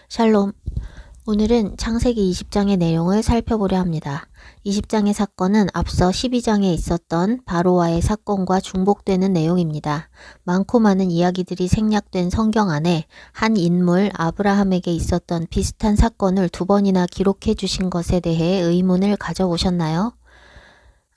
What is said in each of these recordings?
샬롬. 오늘은 창세기 20장의 내용을 살펴보려 합니다. 20장의 사건은 앞서 12장에 있었던 바로와의 사건과 중복되는 내용입니다. 많고 많은 이야기들이 생략된 성경 안에 한 인물 아브라함에게 있었던 비슷한 사건을 두 번이나 기록해 주신 것에 대해 의문을 가져보셨나요?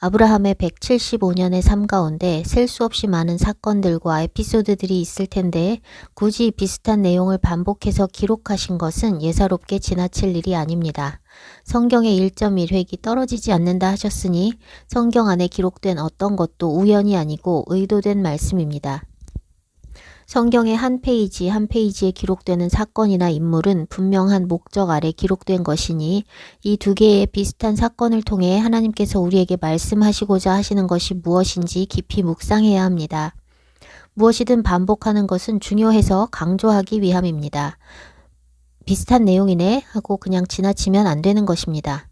아브라함의 175년의 삶 가운데 셀 수 없이 많은 사건들과 에피소드들이 있을 텐데 굳이 비슷한 내용을 반복해서 기록하신 것은 예사롭게 지나칠 일이 아닙니다. 성경의 1.1획이 떨어지지 않는다 하셨으니 성경 안에 기록된 어떤 것도 우연이 아니고 의도된 말씀입니다. 성경의 한 페이지 한 페이지에 기록되는 사건이나 인물은 분명한 목적 아래 기록된 것이니 이 두 개의 비슷한 사건을 통해 하나님께서 우리에게 말씀하시고자 하시는 것이 무엇인지 깊이 묵상해야 합니다. 무엇이든 반복하는 것은 중요해서 강조하기 위함입니다. 비슷한 내용이네 하고 그냥 지나치면 안 되는 것입니다.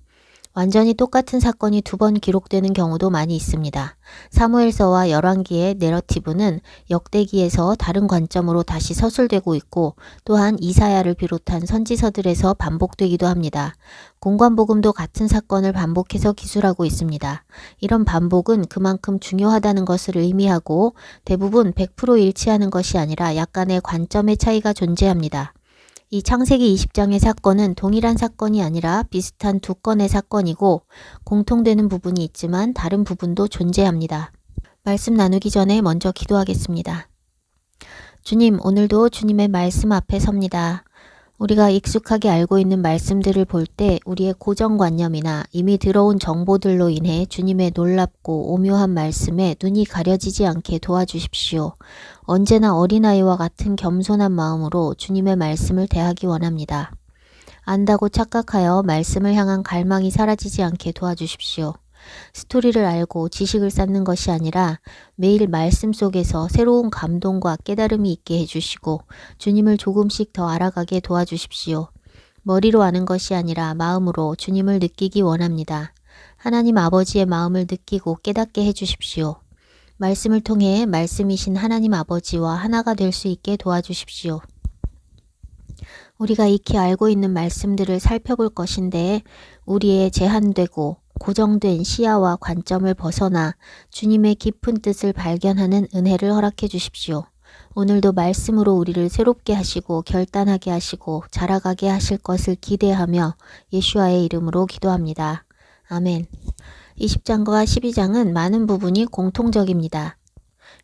완전히 똑같은 사건이 두 번 기록되는 경우도 많이 있습니다. 사무엘서와 열왕기의 내러티브는 역대기에서 다른 관점으로 다시 서술되고 있고 또한 이사야를 비롯한 선지서들에서 반복되기도 합니다. 공관복음도 같은 사건을 반복해서 기술하고 있습니다. 이런 반복은 그만큼 중요하다는 것을 의미하고 대부분 100% 일치하는 것이 아니라 약간의 관점의 차이가 존재합니다. 이 창세기 20장의 사건은 동일한 사건이 아니라 비슷한 두 건의 사건이고 공통되는 부분이 있지만 다른 부분도 존재합니다. 말씀 나누기 전에 먼저 기도하겠습니다. 주님, 오늘도 주님의 말씀 앞에 섭니다. 우리가 익숙하게 알고 있는 말씀들을 볼 때 우리의 고정관념이나 이미 들어온 정보들로 인해 주님의 놀랍고 오묘한 말씀에 눈이 가려지지 않게 도와주십시오. 언제나 어린아이와 같은 겸손한 마음으로 주님의 말씀을 대하기 원합니다. 안다고 착각하여 말씀을 향한 갈망이 사라지지 않게 도와주십시오. 스토리를 알고 지식을 쌓는 것이 아니라 매일 말씀 속에서 새로운 감동과 깨달음이 있게 해주시고 주님을 조금씩 더 알아가게 도와주십시오. 머리로 아는 것이 아니라 마음으로 주님을 느끼기 원합니다. 하나님 아버지의 마음을 느끼고 깨닫게 해주십시오. 말씀을 통해 말씀이신 하나님 아버지와 하나가 될 수 있게 도와주십시오. 우리가 익히 알고 있는 말씀들을 살펴볼 것인데 우리의 제한되고 고정된 시야와 관점을 벗어나 주님의 깊은 뜻을 발견하는 은혜를 허락해 주십시오. 오늘도 말씀으로 우리를 새롭게 하시고 결단하게 하시고 자라가게 하실 것을 기대하며 예수와의 이름으로 기도합니다. 아멘. 20장과 12장은 많은 부분이 공통적입니다.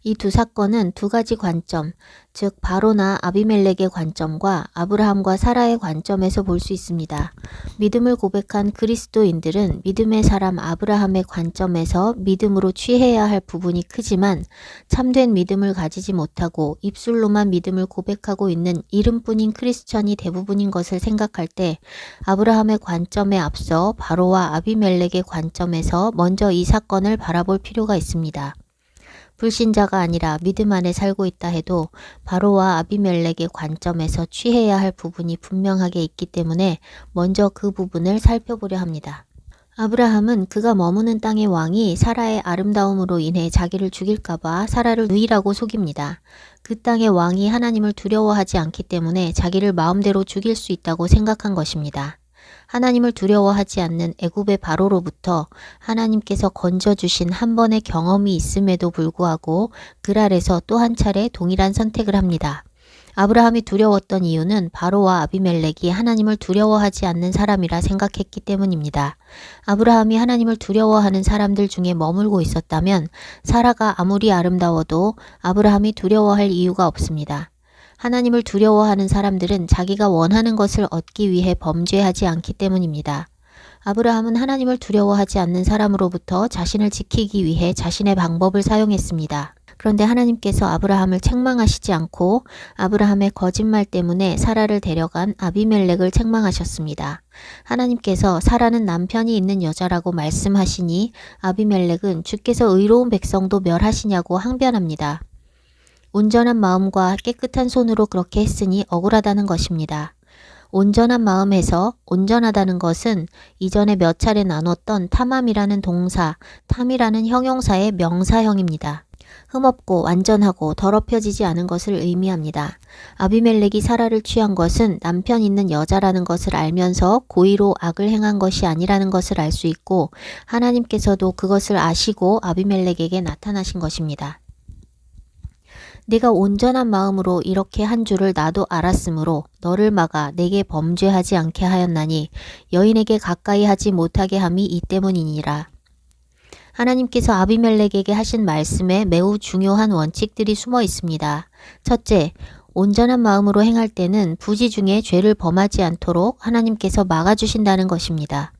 이 두 사건은 두 가지 관점, 즉 바로나 아비멜렉의 관점과 아브라함과 사라의 관점에서 볼 수 있습니다. 믿음을 고백한 그리스도인들은 믿음의 사람 아브라함의 관점에서 믿음으로 취해야 할 부분이 크지만 참된 믿음을 가지지 못하고 입술로만 믿음을 고백하고 있는 이름뿐인 크리스천이 대부분인 것을 생각할 때 아브라함의 관점에 앞서 바로와 아비멜렉의 관점에서 먼저 이 사건을 바라볼 필요가 있습니다. 불신자가 아니라 믿음 안에 살고 있다 해도 바로와 아비멜렉의 관점에서 취해야 할 부분이 분명하게 있기 때문에 먼저 그 부분을 살펴보려 합니다. 아브라함은 그가 머무는 땅의 왕이 사라의 아름다움으로 인해 자기를 죽일까봐 사라를 누이라고 속입니다. 그 땅의 왕이 하나님을 두려워하지 않기 때문에 자기를 마음대로 죽일 수 있다고 생각한 것입니다. 하나님을 두려워하지 않는 애굽의 바로로부터 하나님께서 건져주신 한 번의 경험이 있음에도 불구하고 그랄에서 또 한 차례 동일한 선택을 합니다. 아브라함이 두려웠던 이유는 바로와 아비멜렉이 하나님을 두려워하지 않는 사람이라 생각했기 때문입니다. 아브라함이 하나님을 두려워하는 사람들 중에 머물고 있었다면 사라가 아무리 아름다워도 아브라함이 두려워할 이유가 없습니다. 하나님을 두려워하는 사람들은 자기가 원하는 것을 얻기 위해 범죄하지 않기 때문입니다. 아브라함은 하나님을 두려워하지 않는 사람으로부터 자신을 지키기 위해 자신의 방법을 사용했습니다. 그런데 하나님께서 아브라함을 책망하시지 않고 아브라함의 거짓말 때문에 사라를 데려간 아비멜렉을 책망하셨습니다. 하나님께서 사라는 남편이 있는 여자라고 말씀하시니 아비멜렉은 주께서 의로운 백성도 멸하시냐고 항변합니다. 온전한 마음과 깨끗한 손으로 그렇게 했으니 억울하다는 것입니다. 온전한 마음에서 온전하다는 것은 이전에 몇 차례 나눴던 탐함이라는 동사, 탐이라는 형용사의 명사형입니다. 흠없고 완전하고 더럽혀지지 않은 것을 의미합니다. 아비멜렉이 사라를 취한 것은 남편 있는 여자라는 것을 알면서 고의로 악을 행한 것이 아니라는 것을 알 수 있고 하나님께서도 그것을 아시고 아비멜렉에게 나타나신 것입니다. 네가 온전한 마음으로 이렇게 한 줄을 나도 알았으므로 너를 막아 내게 범죄하지 않게 하였나니 여인에게 가까이 하지 못하게 함이 이 때문이니라. 하나님께서 아비멜렉에게 하신 말씀에 매우 중요한 원칙들이 숨어 있습니다. 첫째, 온전한 마음으로 행할 때는 부지 중에 죄를 범하지 않도록 하나님께서 막아주신다는 것입니다.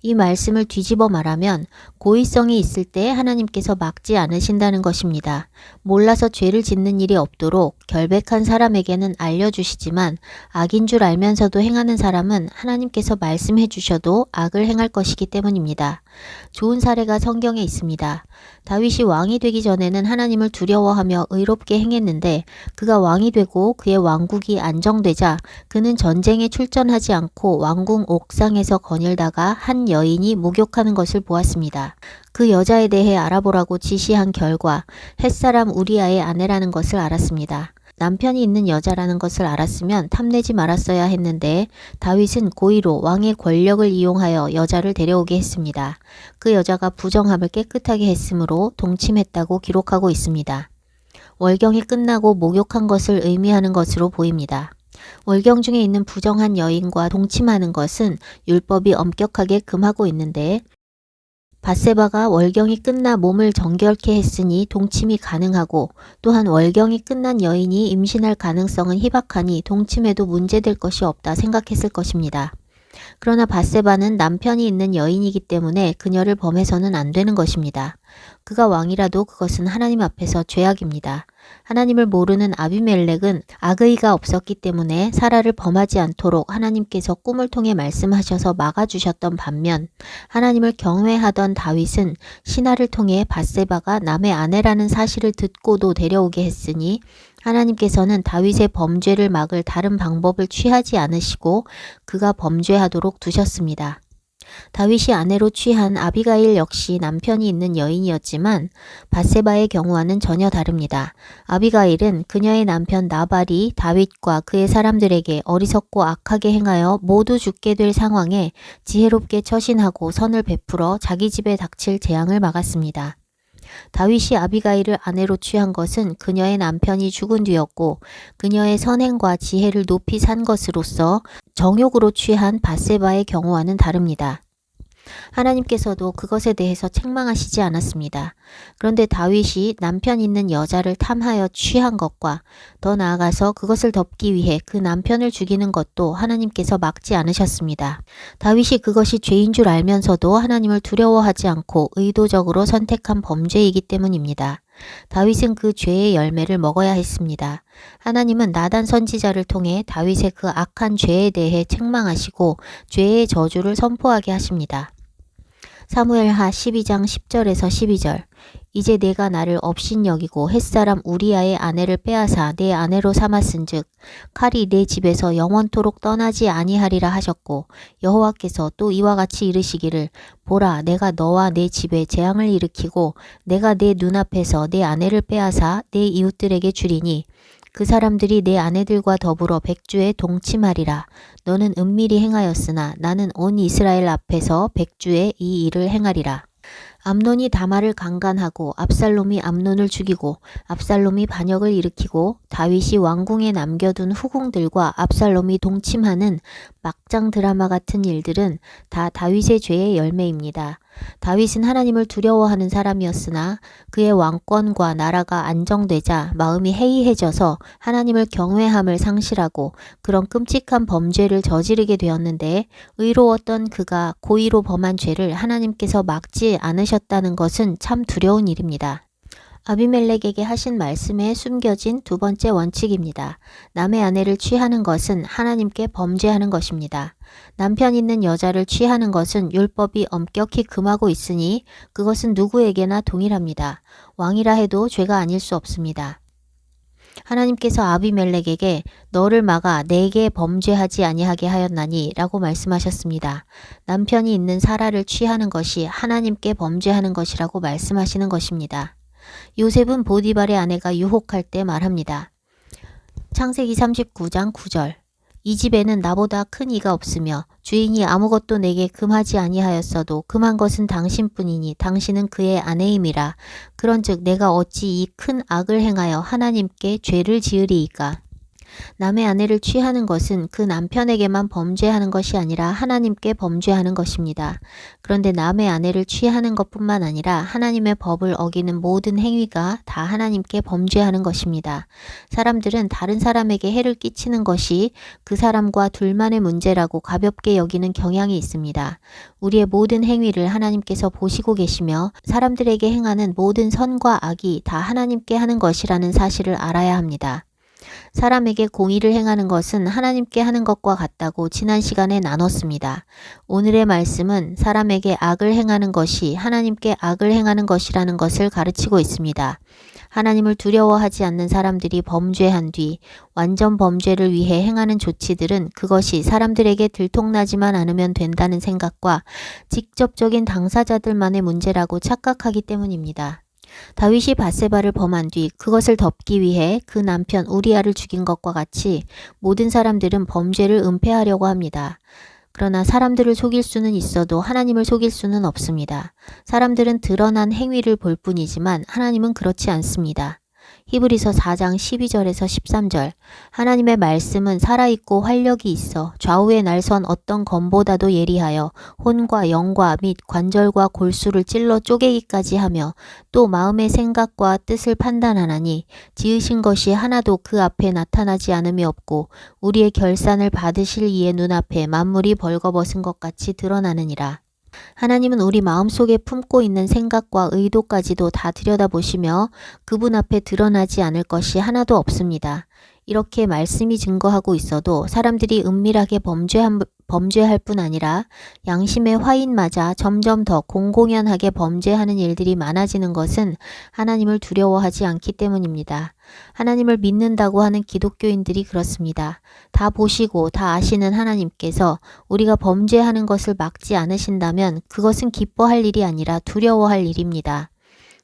이 말씀을 뒤집어 말하면 고의성이 있을 때 하나님께서 막지 않으신다는 것입니다. 몰라서 죄를 짓는 일이 없도록 결백한 사람에게는 알려주시지만 악인 줄 알면서도 행하는 사람은 하나님께서 말씀해 주셔도 악을 행할 것이기 때문입니다. 좋은 사례가 성경에 있습니다. 다윗이 왕이 되기 전에는 하나님을 두려워하며 의롭게 행했는데 그가 왕이 되고 그의 왕국이 안정되자 그는 전쟁에 출전하지 않고 왕궁 옥상에서 거닐다가 한 여인이 목욕하는 것을 보았습니다. 그 여자에 대해 알아보라고 지시한 결과 햇사람 우리아의 아내라는 것을 알았습니다. 남편이 있는 여자라는 것을 알았으면 탐내지 말았어야 했는데 다윗은 고의로 왕의 권력을 이용하여 여자를 데려오게 했습니다. 그 여자가 부정함을 깨끗하게 했으므로 동침했다고 기록하고 있습니다. 월경이 끝나고 목욕한 것을 의미하는 것으로 보입니다. 월경 중에 있는 부정한 여인과 동침하는 것은 율법이 엄격하게 금하고 있는데 밧세바가 월경이 끝나 몸을 정결케 했으니 동침이 가능하고 또한 월경이 끝난 여인이 임신할 가능성은 희박하니 동침해도 문제될 것이 없다 생각했을 것입니다. 그러나 밧세바는 남편이 있는 여인이기 때문에 그녀를 범해서는 안 되는 것입니다. 그가 왕이라도 그것은 하나님 앞에서 죄악입니다. 하나님을 모르는 아비멜렉은 악의가 없었기 때문에 사라를 범하지 않도록 하나님께서 꿈을 통해 말씀하셔서 막아주셨던 반면 하나님을 경외하던 다윗은 신하를 통해 밧세바가 남의 아내라는 사실을 듣고도 데려오게 했으니 하나님께서는 다윗의 범죄를 막을 다른 방법을 취하지 않으시고 그가 범죄하도록 두셨습니다. 다윗이 아내로 취한 아비가일 역시 남편이 있는 여인이었지만 밧세바의 경우와는 전혀 다릅니다. 아비가일은 그녀의 남편 나발이 다윗과 그의 사람들에게 어리석고 악하게 행하여 모두 죽게 될 상황에 지혜롭게 처신하고 선을 베풀어 자기 집에 닥칠 재앙을 막았습니다. 다윗이 아비가일을 아내로 취한 것은 그녀의 남편이 죽은 뒤였고 그녀의 선행과 지혜를 높이 산 것으로서 정욕으로 취한 밧세바의 경우와는 다릅니다. 하나님께서도 그것에 대해서 책망하시지 않았습니다. 그런데 다윗이 남편 있는 여자를 탐하여 취한 것과 더 나아가서 그것을 덮기 위해 그 남편을 죽이는 것도 하나님께서 막지 않으셨습니다. 다윗이 그것이 죄인 줄 알면서도 하나님을 두려워하지 않고 의도적으로 선택한 범죄이기 때문입니다. 다윗은 그 죄의 열매를 먹어야 했습니다. 하나님은 나단 선지자를 통해 다윗의 그 악한 죄에 대해 책망하시고 죄의 저주를 선포하게 하십니다. 사무엘하 12장 10절에서 12절 이제 내가 나를 업신여기고 햇사람 우리아의 아내를 빼앗아 내 아내로 삼았은즉 칼이 내 집에서 영원토록 떠나지 아니하리라 하셨고 여호와께서 또 이와 같이 이르시기를 보라 내가 너와 내 집에 재앙을 일으키고 내가 내 눈앞에서 내 아내를 빼앗아 내 이웃들에게 주리니 그 사람들이 내 아내들과 더불어 백주에 동침하리라. 너는 은밀히 행하였으나 나는 온 이스라엘 앞에서 백주에 이 일을 행하리라. 암논이 다말을 강간하고 압살롬이 암논을 죽이고 압살롬이 반역을 일으키고 다윗이 왕궁에 남겨둔 후궁들과 압살롬이 동침하는 막장 드라마 같은 일들은 다 다윗의 죄의 열매입니다. 다윗은 하나님을 두려워하는 사람이었으나 그의 왕권과 나라가 안정되자 마음이 해이해져서 하나님을 경외함을 상실하고 그런 끔찍한 범죄를 저지르게 되었는데 의로웠던 그가 고의로 범한 죄를 하나님께서 막지 않으셨다는 것은 참 두려운 일입니다. 아비멜렉에게 하신 말씀에 숨겨진 두 번째 원칙입니다. 남의 아내를 취하는 것은 하나님께 범죄하는 것입니다. 남편 있는 여자를 취하는 것은 율법이 엄격히 금하고 있으니 그것은 누구에게나 동일합니다. 왕이라 해도 죄가 아닐 수 없습니다. 하나님께서 아비멜렉에게 너를 막아 내게 범죄하지 아니하게 하였나니 라고 말씀하셨습니다. 남편이 있는 사라를 취하는 것이 하나님께 범죄하는 것이라고 말씀하시는 것입니다. 요셉은 보디발의 아내가 유혹할 때 말합니다. 창세기 39장 9절. 이 집에는 나보다 큰 이가 없으며 주인이 아무것도 내게 금하지 아니하였어도 금한 것은 당신뿐이니 당신은 그의 아내임이라. 그런즉 내가 어찌 이 큰 악을 행하여 하나님께 죄를 지으리이까. 남의 아내를 취하는 것은 그 남편에게만 범죄하는 것이 아니라 하나님께 범죄하는 것입니다. 그런데 남의 아내를 취하는 것뿐만 아니라 하나님의 법을 어기는 모든 행위가 다 하나님께 범죄하는 것입니다. 사람들은 다른 사람에게 해를 끼치는 것이 그 사람과 둘만의 문제라고 가볍게 여기는 경향이 있습니다. 우리의 모든 행위를 하나님께서 보시고 계시며 사람들에게 행하는 모든 선과 악이 다 하나님께 하는 것이라는 사실을 알아야 합니다. 사람에게 공의를 행하는 것은 하나님께 하는 것과 같다고 지난 시간에 나눴습니다. 오늘의 말씀은 사람에게 악을 행하는 것이 하나님께 악을 행하는 것이라는 것을 가르치고 있습니다. 하나님을 두려워하지 않는 사람들이 범죄한 뒤 완전 범죄를 위해 행하는 조치들은 그것이 사람들에게 들통나지만 않으면 된다는 생각과 직접적인 당사자들만의 문제라고 착각하기 때문입니다. 다윗이 밧세바를 범한 뒤 그것을 덮기 위해 그 남편 우리아를 죽인 것과 같이 모든 사람들은 범죄를 은폐하려고 합니다. 그러나 사람들을 속일 수는 있어도 하나님을 속일 수는 없습니다. 사람들은 드러난 행위를 볼 뿐이지만 하나님은 그렇지 않습니다. 히브리서 4장 12절에서 13절. 하나님의 말씀은 살아있고 활력이 있어 좌우에 날선 어떤 검보다도 예리하여 혼과 영과 및 관절과 골수를 찔러 쪼개기까지 하며 또 마음의 생각과 뜻을 판단하나니 지으신 것이 하나도 그 앞에 나타나지 않음이 없고 우리의 결산을 받으실 이의 눈앞에 만물이 벌거벗은 것 같이 드러나느니라. 하나님은 우리 마음속에 품고 있는 생각과 의도까지도 다 들여다보시며 그분 앞에 드러나지 않을 것이 하나도 없습니다. 이렇게 말씀이 증거하고 있어도 사람들이 은밀하게 범죄할 뿐 아니라 양심의 화인 맞아 점점 더 공공연하게 범죄하는 일들이 많아지는 것은 하나님을 두려워하지 않기 때문입니다. 하나님을 믿는다고 하는 기독교인들이 그렇습니다. 다 보시고 다 아시는 하나님께서 우리가 범죄하는 것을 막지 않으신다면 그것은 기뻐할 일이 아니라 두려워할 일입니다.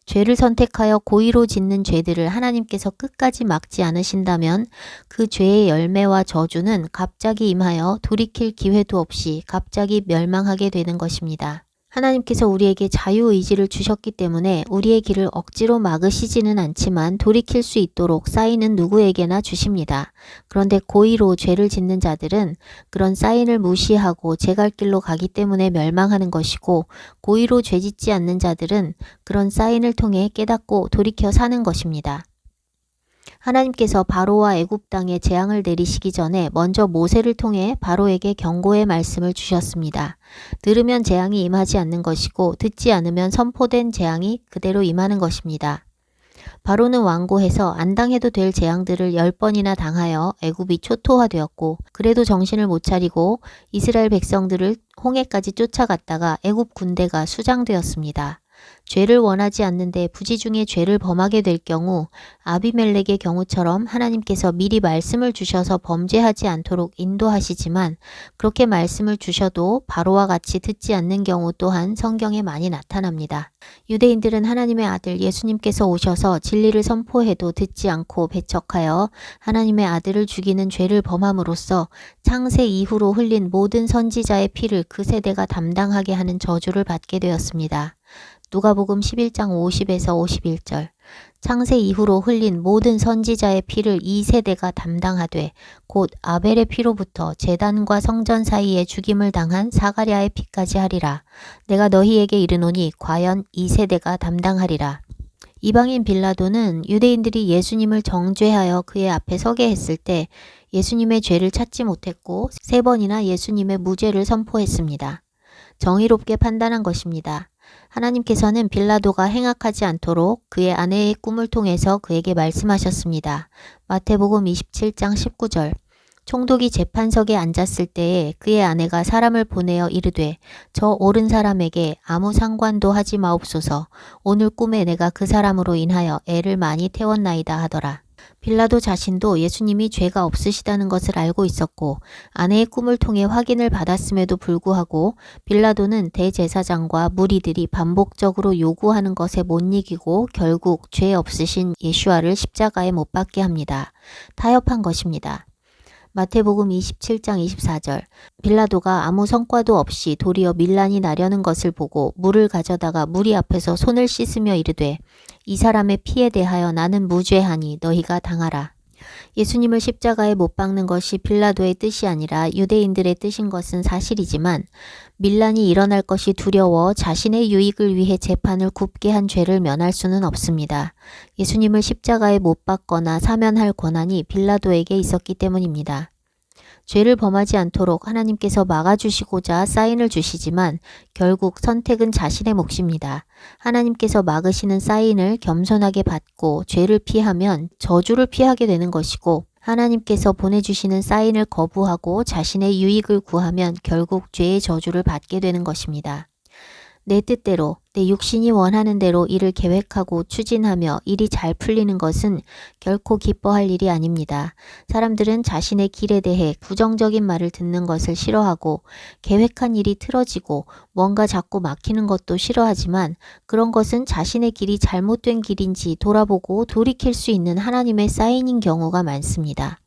죄를 선택하여 고의로 짓는 죄들을 하나님께서 끝까지 막지 않으신다면 그 죄의 열매와 저주는 갑자기 임하여 돌이킬 기회도 없이 갑자기 멸망하게 되는 것입니다. 하나님께서 우리에게 자유의지를 주셨기 때문에 우리의 길을 억지로 막으시지는 않지만 돌이킬 수 있도록 사인은 누구에게나 주십니다. 그런데 고의로 죄를 짓는 자들은 그런 사인을 무시하고 제 갈 길로 가기 때문에 멸망하는 것이고 고의로 죄 짓지 않는 자들은 그런 사인을 통해 깨닫고 돌이켜 사는 것입니다. 하나님께서 바로와 애굽 땅에 재앙을 내리시기 전에 먼저 모세를 통해 바로에게 경고의 말씀을 주셨습니다. 들으면 재앙이 임하지 않는 것이고 듣지 않으면 선포된 재앙이 그대로 임하는 것입니다. 바로는 완고해서 안 당해도 될 재앙들을 10번이나 당하여 애굽이 초토화되었고 그래도 정신을 못 차리고 이스라엘 백성들을 홍해까지 쫓아갔다가 애굽 군대가 수장되었습니다. 죄를 원하지 않는데 부지 중에 죄를 범하게 될 경우 아비멜렉의 경우처럼 하나님께서 미리 말씀을 주셔서 범죄하지 않도록 인도하시지만 그렇게 말씀을 주셔도 바로와 같이 듣지 않는 경우 또한 성경에 많이 나타납니다. 유대인들은 하나님의 아들 예수님께서 오셔서 진리를 선포해도 듣지 않고 배척하여 하나님의 아들을 죽이는 죄를 범함으로써 창세 이후로 흘린 모든 선지자의 피를 그 세대가 담당하게 하는 저주를 받게 되었습니다. 누가복음 11장 50에서 51절. 창세 이후로 흘린 모든 선지자의 피를 이 세대가 담당하되 곧 아벨의 피로부터 제단과 성전 사이에 죽임을 당한 사가랴의 피까지 하리라. 내가 너희에게 이르노니 과연 이 세대가 담당하리라. 이방인 빌라도는 유대인들이 예수님을 정죄하여 그의 앞에 서게 했을 때 예수님의 죄를 찾지 못했고 3번이나 예수님의 무죄를 선포했습니다. 정의롭게 판단한 것입니다. 하나님께서는 빌라도가 행악하지 않도록 그의 아내의 꿈을 통해서 그에게 말씀하셨습니다. 마태복음 27장 19절. 총독이 재판석에 앉았을 때에 그의 아내가 사람을 보내어 이르되 저 옳은 사람에게 아무 상관도 하지 마옵소서. 오늘 꿈에 내가 그 사람으로 인하여 애를 많이 태웠나이다 하더라. 빌라도 자신도 예수님이 죄가 없으시다는 것을 알고 있었고 아내의 꿈을 통해 확인을 받았음에도 불구하고 빌라도는 대제사장과 무리들이 반복적으로 요구하는 것에 못 이기고 결국 죄 없으신 예수와를 십자가에 못 박게 합니다. 타협한 것입니다. 마태복음 27장 24절 빌라도가 아무 성과도 없이 도리어 밀란이 나려는 것을 보고 물을 가져다가 무리 앞에서 손을 씻으며 이르되 이 사람의 피에 대하여 나는 무죄하니 너희가 당하라. 예수님을 십자가에 못 박는 것이 빌라도의 뜻이 아니라 유대인들의 뜻인 것은 사실이지만 밀란이 일어날 것이 두려워 자신의 유익을 위해 재판을 굽게 한 죄를 면할 수는 없습니다. 예수님을 십자가에 못 박거나 사면할 권한이 빌라도에게 있었기 때문입니다. 죄를 범하지 않도록 하나님께서 막아주시고자 사인을 주시지만 결국 선택은 자신의 몫입니다. 하나님께서 막으시는 사인을 겸손하게 받고 죄를 피하면 저주를 피하게 되는 것이고 하나님께서 보내주시는 사인을 거부하고 자신의 유익을 구하면 결국 죄의 저주를 받게 되는 것입니다. 내 뜻대로 내 육신이 원하는 대로 일을 계획하고 추진하며 일이 잘 풀리는 것은 결코 기뻐할 일이 아닙니다. 사람들은 자신의 길에 대해 부정적인 말을 듣는 것을 싫어하고 계획한 일이 틀어지고 뭔가 자꾸 막히는 것도 싫어하지만 그런 것은 자신의 길이 잘못된 길인지 돌아보고 돌이킬 수 있는 하나님의 사인인 경우가 많습니다.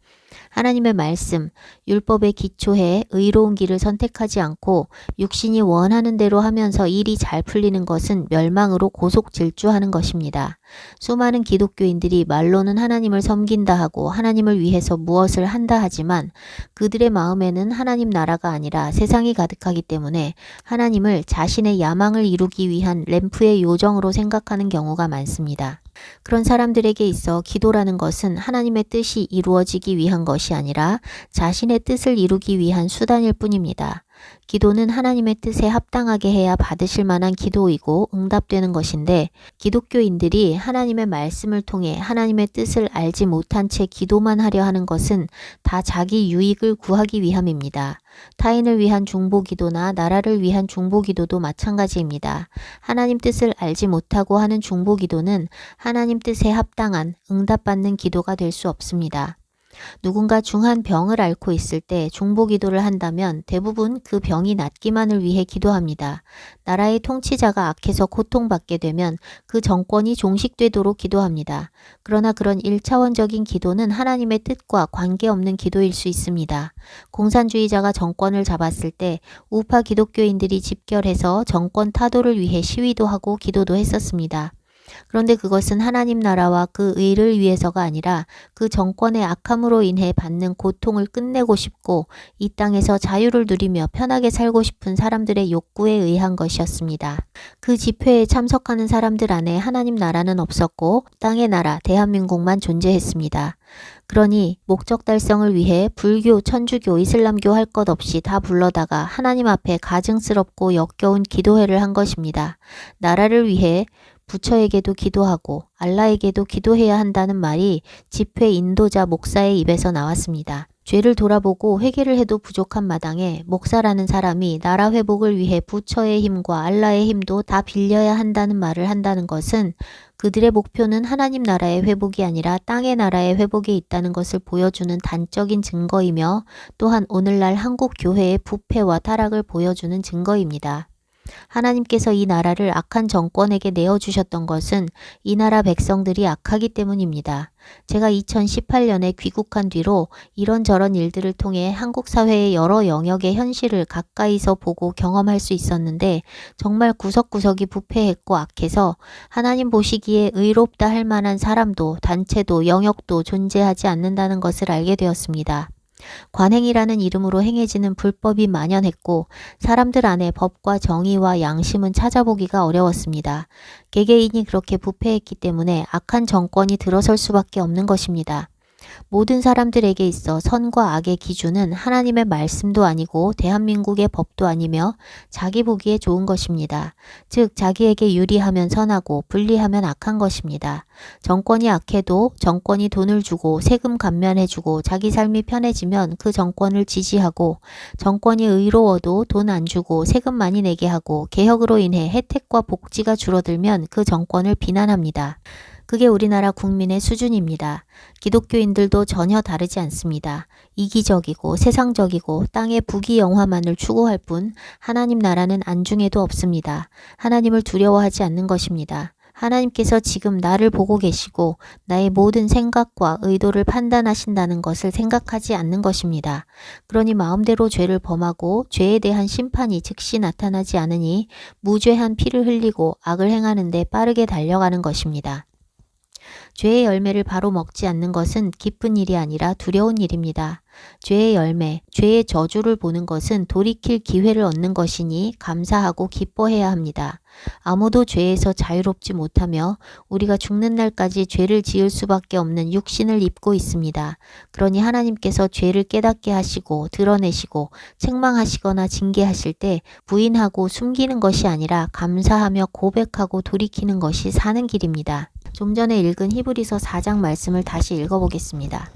하나님의 말씀, 율법에 기초해 의로운 길을 선택하지 않고 육신이 원하는 대로 하면서 일이 잘 풀리는 것은 멸망으로 고속 질주하는 것입니다. 수많은 기독교인들이 말로는 하나님을 섬긴다 하고 하나님을 위해서 무엇을 한다 하지만 그들의 마음에는 하나님 나라가 아니라 세상이 가득하기 때문에 하나님을 자신의 야망을 이루기 위한 램프의 요정으로 생각하는 경우가 많습니다. 그런 사람들에게 있어 기도라는 것은 하나님의 뜻이 이루어지기 위한 것이 아니라 자신의 뜻을 이루기 위한 수단일 뿐입니다. 기도는 하나님의 뜻에 합당하게 해야 받으실 만한 기도이고 응답되는 것인데 기독교인들이 하나님의 말씀을 통해 하나님의 뜻을 알지 못한 채 기도만 하려 하는 것은 다 자기 유익을 구하기 위함입니다. 타인을 위한 중보기도나 나라를 위한 중보기도도 마찬가지입니다. 하나님 뜻을 알지 못하고 하는 중보기도는 하나님 뜻에 합당한 응답받는 기도가 될 수 없습니다. 누군가 중한 병을 앓고 있을 때 중보기도를 한다면 대부분 그 병이 낫기만을 위해 기도합니다. 나라의 통치자가 악해서 고통받게 되면 그 정권이 종식되도록 기도합니다. 그러나 그런 1차원적인 기도는 하나님의 뜻과 관계없는 기도일 수 있습니다. 공산주의자가 정권을 잡았을 때 우파 기독교인들이 집결해서 정권 타도를 위해 시위도 하고 기도도 했었습니다. 그런데 그것은 하나님 나라와 그 의를 위해서가 아니라 그 정권의 악함으로 인해 받는 고통을 끝내고 싶고 이 땅에서 자유를 누리며 편하게 살고 싶은 사람들의 욕구에 의한 것이었습니다. 그 집회에 참석하는 사람들 안에 하나님 나라는 없었고 땅의 나라 대한민국만 존재했습니다. 그러니 목적 달성을 위해 불교, 천주교, 이슬람교 할 것 없이 다 불러다가 하나님 앞에 가증스럽고 역겨운 기도회를 한 것입니다. 나라를 위해 부처에게도 기도하고 알라에게도 기도해야 한다는 말이 집회 인도자 목사의 입에서 나왔습니다. 죄를 돌아보고 회개를 해도 부족한 마당에 목사라는 사람이 나라 회복을 위해 부처의 힘과 알라의 힘도 다 빌려야 한다는 말을 한다는 것은 그들의 목표는 하나님 나라의 회복이 아니라 땅의 나라의 회복에 있다는 것을 보여주는 단적인 증거이며 또한 오늘날 한국 교회의 부패와 타락을 보여주는 증거입니다. 하나님께서 이 나라를 악한 정권에게 내어주셨던 것은 이 나라 백성들이 악하기 때문입니다. 제가 2018년에 귀국한 뒤로 이런저런 일들을 통해 한국 사회의 여러 영역의 현실을 가까이서 보고 경험할 수 있었는데 정말 구석구석이 부패했고 악해서 하나님 보시기에 의롭다 할 만한 사람도 단체도 영역도 존재하지 않는다는 것을 알게 되었습니다. 관행이라는 이름으로 행해지는 불법이 만연했고 사람들 안에 법과 정의와 양심은 찾아보기가 어려웠습니다. 개개인이 그렇게 부패했기 때문에 악한 정권이 들어설 수밖에 없는 것입니다. 모든 사람들에게 있어 선과 악의 기준은 하나님의 말씀도 아니고 대한민국의 법도 아니며 자기 보기에 좋은 것입니다. 즉 자기에게 유리하면 선하고 불리하면 악한 것입니다. 정권이 악해도 정권이 돈을 주고 세금 감면해주고 자기 삶이 편해지면 그 정권을 지지하고 정권이 의로워도 돈 안 주고 세금 많이 내게 하고 개혁으로 인해 혜택과 복지가 줄어들면 그 정권을 비난합니다. 그게 우리나라 국민의 수준입니다. 기독교인들도 전혀 다르지 않습니다. 이기적이고 세상적이고 땅의 부귀영화만을 추구할 뿐 하나님 나라는 안중에도 없습니다. 하나님을 두려워하지 않는 것입니다. 하나님께서 지금 나를 보고 계시고 나의 모든 생각과 의도를 판단하신다는 것을 생각하지 않는 것입니다. 그러니 마음대로 죄를 범하고 죄에 대한 심판이 즉시 나타나지 않으니 무죄한 피를 흘리고 악을 행하는 데 빠르게 달려가는 것입니다. 죄의 열매를 바로 먹지 않는 것은 기쁜 일이 아니라 두려운 일입니다. 죄의 열매, 죄의 저주를 보는 것은 돌이킬 기회를 얻는 것이니 감사하고 기뻐해야 합니다. 아무도 죄에서 자유롭지 못하며 우리가 죽는 날까지 죄를 지을 수밖에 없는 육신을 입고 있습니다. 그러니 하나님께서 죄를 깨닫게 하시고 드러내시고 책망하시거나 징계하실 때 부인하고 숨기는 것이 아니라 감사하며 고백하고 돌이키는 것이 사는 길입니다. 좀 전에 읽은 히브리서 4장 말씀을 다시 읽어보겠습니다.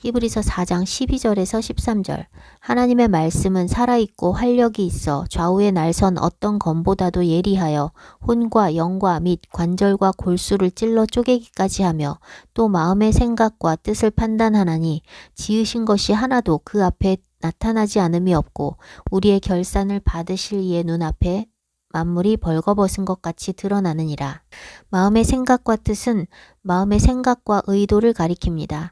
히브리서 4장 12절에서 13절. 하나님의 말씀은 살아있고 활력이 있어 좌우에 날선 어떤 검보다도 예리하여 혼과 영과 및 관절과 골수를 찔러 쪼개기까지 하며 또 마음의 생각과 뜻을 판단하나니 지으신 것이 하나도 그 앞에 나타나지 않음이 없고 우리의 결산을 받으실 이의 눈앞에 만물이 벌거벗은 것 같이 드러나느니라. 마음의 생각과 뜻은 마음의 생각과 의도를 가리킵니다.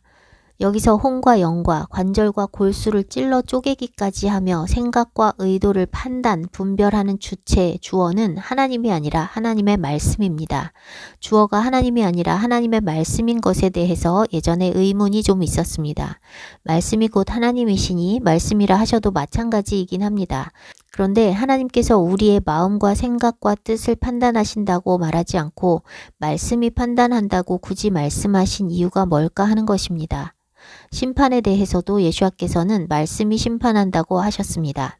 여기서 혼과 영과 관절과 골수를 찔러 쪼개기까지 하며 생각과 의도를 판단, 분별하는 주체, 주어는 하나님이 아니라 하나님의 말씀입니다. 주어가 하나님이 아니라 하나님의 말씀인 것에 대해서 예전에 의문이 좀 있었습니다. 말씀이 곧 하나님이시니 말씀이라 하셔도 마찬가지이긴 합니다. 그런데 하나님께서 우리의 마음과 생각과 뜻을 판단하신다고 말하지 않고 말씀이 판단한다고 굳이 말씀하신 이유가 뭘까 하는 것입니다. 심판에 대해서도 예수께서는 말씀이 심판한다고 하셨습니다.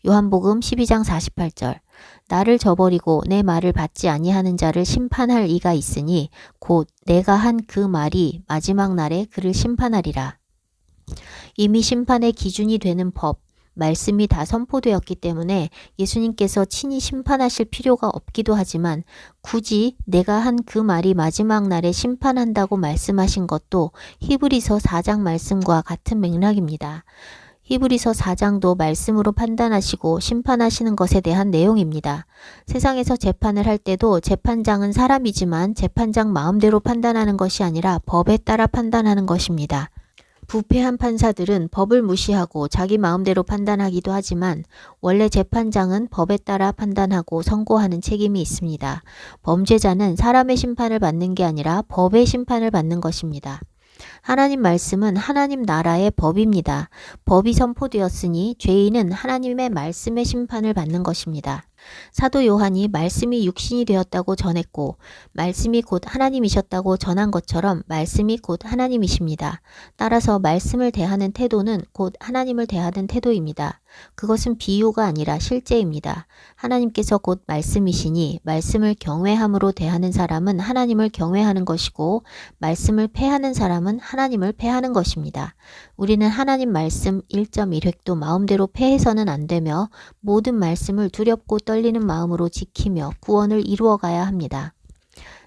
요한복음 12장 48절. 나를 저버리고 내 말을 받지 아니하는 자를 심판할 이가 있으니 곧 내가 한 그 말이 마지막 날에 그를 심판하리라. 이미 심판의 기준이 되는 법, 말씀이 다 선포되었기 때문에 예수님께서 친히 심판하실 필요가 없기도 하지만 굳이 내가 한 그 말이 마지막 날에 심판한다고 말씀하신 것도 히브리서 4장 말씀과 같은 맥락입니다. 히브리서 4장도 말씀으로 판단하시고 심판하시는 것에 대한 내용입니다. 세상에서 재판을 할 때도 재판장은 사람이지만 재판장 마음대로 판단하는 것이 아니라 법에 따라 판단하는 것입니다. 부패한 판사들은 법을 무시하고 자기 마음대로 판단하기도 하지만 원래 재판장은 법에 따라 판단하고 선고하는 책임이 있습니다. 범죄자는 사람의 심판을 받는 게 아니라 법의 심판을 받는 것입니다. 하나님 말씀은 하나님 나라의 법입니다. 법이 선포되었으니 죄인은 하나님의 말씀의 심판을 받는 것입니다. 사도 요한이 말씀이 육신이 되었다고 전했고 말씀이 곧 하나님이셨다고 전한 것처럼 말씀이 곧 하나님이십니다. 따라서 말씀을 대하는 태도는 곧 하나님을 대하는 태도입니다. 그것은 비유가 아니라 실제입니다. 하나님께서 곧 말씀이시니 말씀을 경외함으로 대하는 사람은 하나님을 경외하는 것이고 말씀을 패하는 사람은 하나님을 패하는 것입니다. 우리는 하나님 말씀 1.1획도 마음대로 패해서는 안 되며 모든 말씀을 두렵고 떨리는 마음으로 지키며 구원을 이루어가야 합니다.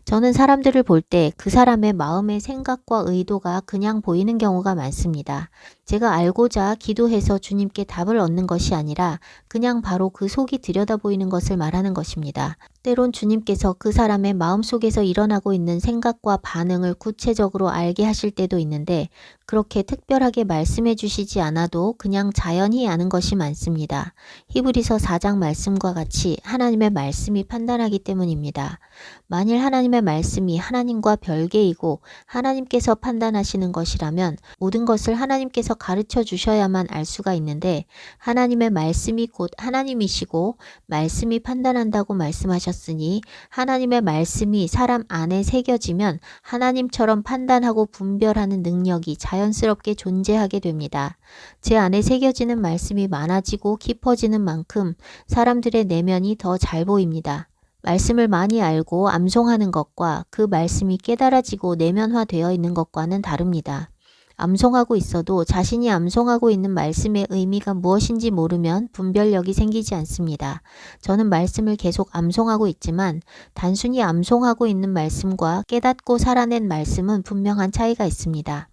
저는 사람들을 볼 때 그 사람의 마음의 생각과 의도가 그냥 보이는 경우가 많습니다. 제가 알고자 기도해서 주님께 답을 얻는 것이 아니라 그냥 바로 그 속이 들여다 보이는 것을 말하는 것입니다. 때론 주님께서 그 사람의 마음속에서 일어나고 있는 생각과 반응을 구체적으로 알게 하실 때도 있는데 그렇게 특별하게 말씀해 주시지 않아도 그냥 자연히 아는 것이 많습니다. 히브리서 4장 말씀과 같이 하나님의 말씀이 판단하기 때문입니다. 만일 하나님의 말씀이 하나님과 별개이고 하나님께서 판단하시는 것이라면 모든 것을 하나님께서 가르쳐 주셔야만 알 수가 있는데 하나님의 말씀이 곧 하나님이시고 말씀이 판단한다고 말씀하셨으니 하나님의 말씀이 사람 안에 새겨지면 하나님처럼 판단하고 분별하는 능력이 자연스럽게 존재하게 됩니다. 제 안에 새겨지는 말씀이 많아지고 깊어지는 만큼 사람들의 내면이 더 잘 보입니다. 말씀을 많이 알고 암송하는 것과 그 말씀이 깨달아지고 내면화되어 있는 것과는 다릅니다. 암송하고 있어도 자신이 암송하고 있는 말씀의 의미가 무엇인지 모르면 분별력이 생기지 않습니다. 저는 말씀을 계속 암송하고 있지만 단순히 암송하고 있는 말씀과 깨닫고 살아낸 말씀은 분명한 차이가 있습니다.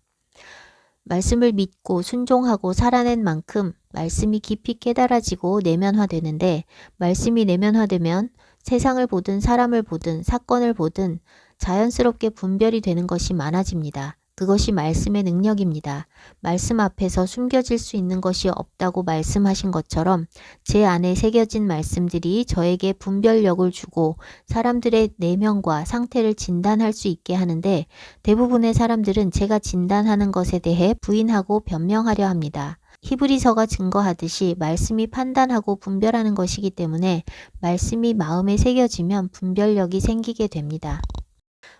말씀을 믿고 순종하고 살아낸 만큼 말씀이 깊이 깨달아지고 내면화되는데, 말씀이 내면화되면 세상을 보든 사람을 보든 사건을 보든 자연스럽게 분별이 되는 것이 많아집니다. 그것이 말씀의 능력입니다. 말씀 앞에서 숨겨질 수 있는 것이 없다고 말씀하신 것처럼 제 안에 새겨진 말씀들이 저에게 분별력을 주고 사람들의 내면과 상태를 진단할 수 있게 하는데, 대부분의 사람들은 제가 진단하는 것에 대해 부인하고 변명하려 합니다. 히브리서가 증거하듯이 말씀이 판단하고 분별하는 것이기 때문에 말씀이 마음에 새겨지면 분별력이 생기게 됩니다.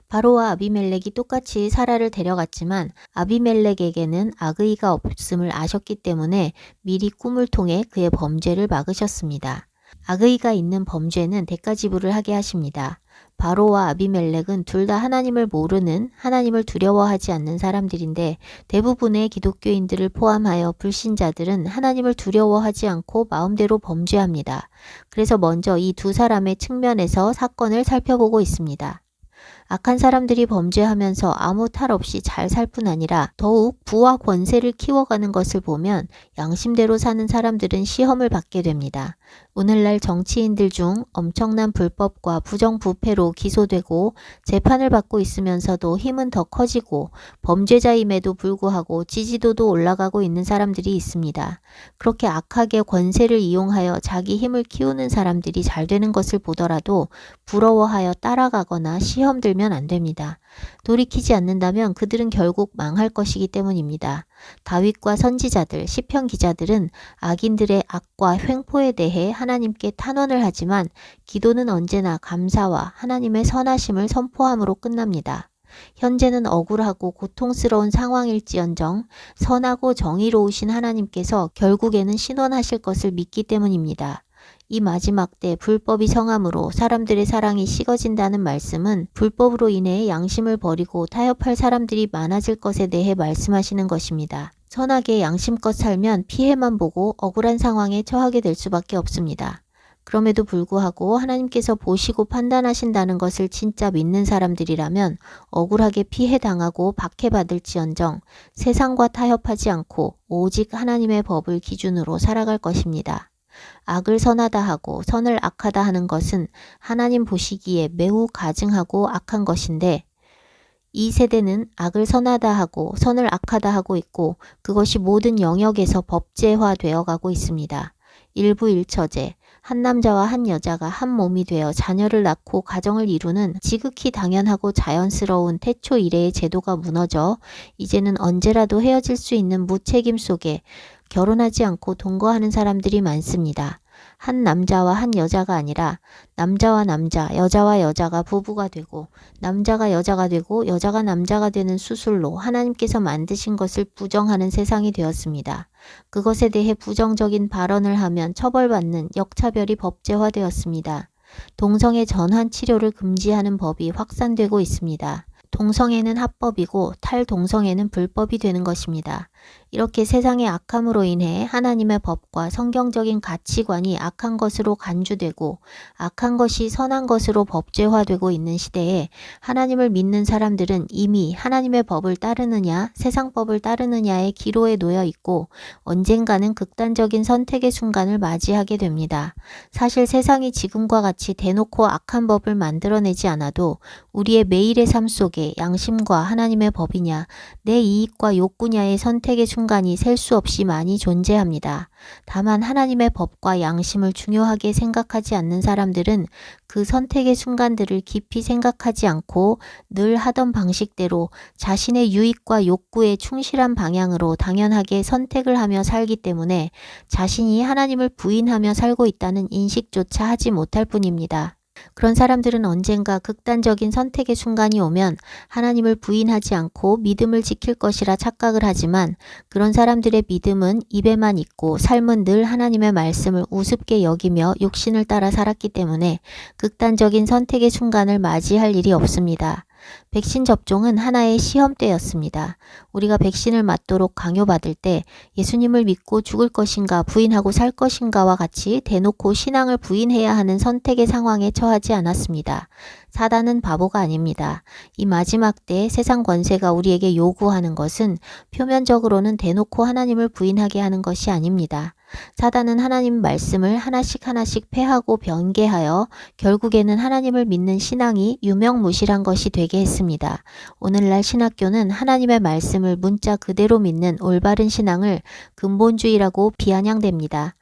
바로와 아비멜렉이 똑같이 사라를 데려갔지만 아비멜렉에게는 악의가 없음을 아셨기 때문에 미리 꿈을 통해 그의 범죄를 막으셨습니다. 악의가 있는 범죄는 대가 지불을 하게 하십니다. 바로와 아비멜렉은 둘 다 하나님을 모르는, 하나님을 두려워하지 않는 사람들인데, 대부분의 기독교인들을 포함하여 불신자들은 하나님을 두려워하지 않고 마음대로 범죄합니다. 그래서 먼저 이 두 사람의 측면에서 사건을 살펴보고 있습니다. 악한 사람들이 범죄하면서 아무 탈 없이 잘 살 뿐 아니라 더욱 부와 권세를 키워가는 것을 보면 양심대로 사는 사람들은 시험을 받게 됩니다. 오늘날 정치인들 중 엄청난 불법과 부정부패로 기소되고 재판을 받고 있으면서도 힘은 더 커지고 범죄자임에도 불구하고 지지도도 올라가고 있는 사람들이 있습니다. 그렇게 악하게 권세를 이용하여 자기 힘을 키우는 사람들이 잘 되는 것을 보더라도 부러워하여 따라가거나 시험 들면 안 됩니다. 돌이키지 않는다면 그들은 결국 망할 것이기 때문입니다. 다윗과 선지자들, 시편 기자들은 악인들의 악과 횡포에 대해 하나님께 탄원을 하지만 기도는 언제나 감사와 하나님의 선하심을 선포함으로 끝납니다. 현재는 억울하고 고통스러운 상황일지언정 선하고 정의로우신 하나님께서 결국에는 신원하실 것을 믿기 때문입니다. 이 마지막 때 불법이 성함으로 사람들의 사랑이 식어진다는 말씀은 불법으로 인해 양심을 버리고 타협할 사람들이 많아질 것에 대해 말씀하시는 것입니다. 선하게 양심껏 살면 피해만 보고 억울한 상황에 처하게 될 수밖에 없습니다. 그럼에도 불구하고 하나님께서 보시고 판단하신다는 것을 진짜 믿는 사람들이라면 억울하게 피해당하고 박해받을지언정 세상과 타협하지 않고 오직 하나님의 법을 기준으로 살아갈 것입니다. 악을 선하다 하고 선을 악하다 하는 것은 하나님 보시기에 매우 가증하고 악한 것인데, 이 세대는 악을 선하다 하고 선을 악하다 하고 있고 그것이 모든 영역에서 법제화되어 가고 있습니다. 일부일처제, 한 남자와 한 여자가 한 몸이 되어 자녀를 낳고 가정을 이루는 지극히 당연하고 자연스러운 태초 이래의 제도가 무너져 이제는 언제라도 헤어질 수 있는 무책임 속에 결혼하지 않고 동거하는 사람들이 많습니다. 한 남자와 한 여자가 아니라 남자와 남자, 여자와 여자가 부부가 되고 남자가 여자가 되고 여자가 남자가 되는 수술로 하나님께서 만드신 것을 부정하는 세상이 되었습니다. 그것에 대해 부정적인 발언을 하면 처벌받는 역차별이 법제화되었습니다. 동성애 전환 치료를 금지하는 법이 확산되고 있습니다. 동성애는 합법이고 탈동성애는 불법이 되는 것입니다. 이렇게 세상의 악함으로 인해 하나님의 법과 성경적인 가치관이 악한 것으로 간주되고 악한 것이 선한 것으로 법제화되고 있는 시대에 하나님을 믿는 사람들은 이미 하나님의 법을 따르느냐 세상 법을 따르느냐의 기로에 놓여 있고 언젠가는 극단적인 선택의 순간을 맞이하게 됩니다. 사실 세상이 지금과 같이 대놓고 악한 법을 만들어내지 않아도 우리의 매일의 삶 속에 양심과 하나님의 법이냐 내 이익과 욕구냐의 선택의 순간이 셀 수 없이 많이 존재합니다. 다만 하나님의 법과 양심을 중요하게 생각하지 않는 사람들은 그 선택의 순간들을 깊이 생각하지 않고 늘 하던 방식대로 자신의 유익과 욕구에 충실한 방향으로 당연하게 선택을 하며 살기 때문에 자신이 하나님을 부인하며 살고 있다는 인식조차 하지 못할 뿐입니다. 그런 사람들은 언젠가 극단적인 선택의 순간이 오면 하나님을 부인하지 않고 믿음을 지킬 것이라 착각을 하지만 그런 사람들의 믿음은 입에만 있고 삶은 늘 하나님의 말씀을 우습게 여기며 육신을 따라 살았기 때문에 극단적인 선택의 순간을 맞이할 일이 없습니다. 백신 접종은 하나의 시험대였습니다. 우리가 백신을 맞도록 강요받을 때 예수님을 믿고 죽을 것인가 부인하고 살 것인가와 같이 대놓고 신앙을 부인해야 하는 선택의 상황에 처하지 않았습니다. 사단은 바보가 아닙니다. 이 마지막 때 세상 권세가 우리에게 요구하는 것은 표면적으로는 대놓고 하나님을 부인하게 하는 것이 아닙니다. 사단은 하나님 말씀을 하나씩 하나씩 패하고 변개하여 결국에는 하나님을 믿는 신앙이 유명무실한 것이 되게 했습니다. 오늘날 신학교는 하나님의 말씀을 문자 그대로 믿는 올바른 신앙을 근본주의라고 비아냥댑니다.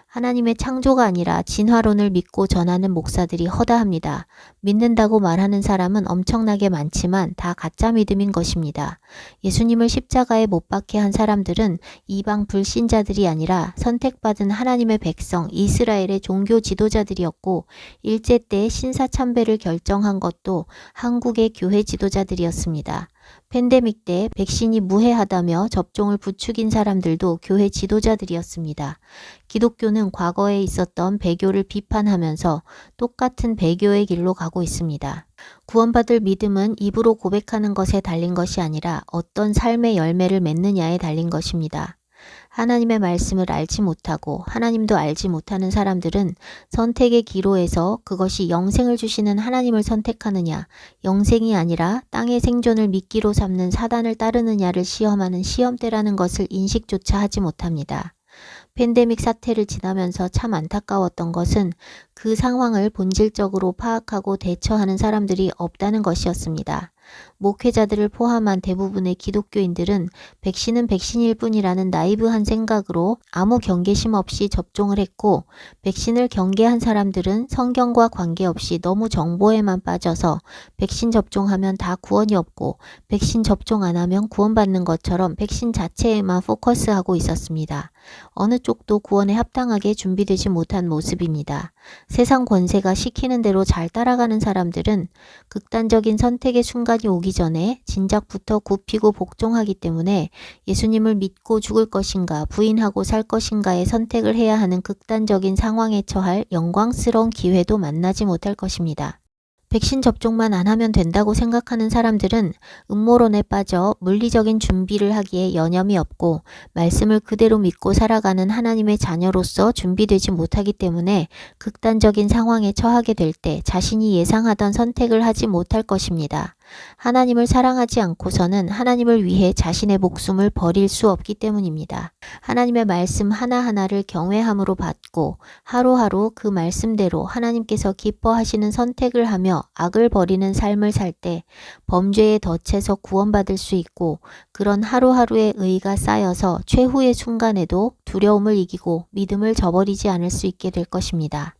하나님의 창조가 아니라 진화론을 믿고 전하는 목사들이 허다합니다. 믿는다고 말하는 사람은 엄청나게 많지만 다 가짜 믿음인 것입니다. 예수님을 십자가에 못 박게 한 사람들은 이방 불신자들이 아니라 선택받은 하나님의 백성 이스라엘의 종교 지도자들이었고 일제 때 신사참배를 결정한 것도 한국의 교회 지도자들이었습니다. 팬데믹 때 백신이 무해하다며 접종을 부추긴 사람들도 교회 지도자들이었습니다. 기독교는 과거에 있었던 배교를 비판하면서 똑같은 배교의 길로 가고 있습니다. 구원받을 믿음은 입으로 고백하는 것에 달린 것이 아니라 어떤 삶의 열매를 맺느냐에 달린 것입니다. 하나님의 말씀을 알지 못하고 하나님도 알지 못하는 사람들은 선택의 기로에서 그것이 영생을 주시는 하나님을 선택하느냐, 영생이 아니라 땅의 생존을 미끼로 삼는 사단을 따르느냐를 시험하는 시험대라는 것을 인식조차 하지 못합니다. 팬데믹 사태를 지나면서 참 안타까웠던 것은 그 상황을 본질적으로 파악하고 대처하는 사람들이 없다는 것이었습니다. 목회자들을 포함한 대부분의 기독교인들은 백신은 백신일 뿐이라는 나이브한 생각으로 아무 경계심 없이 접종을 했고 백신을 경계한 사람들은 성경과 관계없이 너무 정보에만 빠져서 백신 접종하면 다 구원이 없고 백신 접종 안 하면 구원받는 것처럼 백신 자체에만 포커스하고 있었습니다. 어느 쪽도 구원에 합당하게 준비되지 못한 모습입니다. 세상 권세가 시키는 대로 잘 따라가는 사람들은 극단적인 선택의 순간이 오기 전에 진작부터 굽히고 복종하기 때문에 예수님을 믿고 죽을 것인가 부인하고 살 것인가의 선택을 해야 하는 극단적인 상황에 처할 영광스러운 기회도 만나지 못할 것입니다. 백신 접종만 안 하면 된다고 생각하는 사람들은 음모론에 빠져 물리적인 준비를 하기에 여념이 없고 말씀을 그대로 믿고 살아가는 하나님의 자녀로서 준비되지 못하기 때문에 극단적인 상황에 처하게 될 때 자신이 예상하던 선택을 하지 못할 것입니다. 하나님을 사랑하지 않고서는 하나님을 위해 자신의 목숨을 버릴 수 없기 때문입니다. 하나님의 말씀 하나하나를 경외함으로 받고 하루하루 그 말씀대로 하나님께서 기뻐하시는 선택을 하며 악을 버리는 삶을 살 때 범죄에 덫에서 구원받을 수 있고 그런 하루하루의 의가 쌓여서 최후의 순간에도 두려움을 이기고 믿음을 저버리지 않을 수 있게 될 것입니다.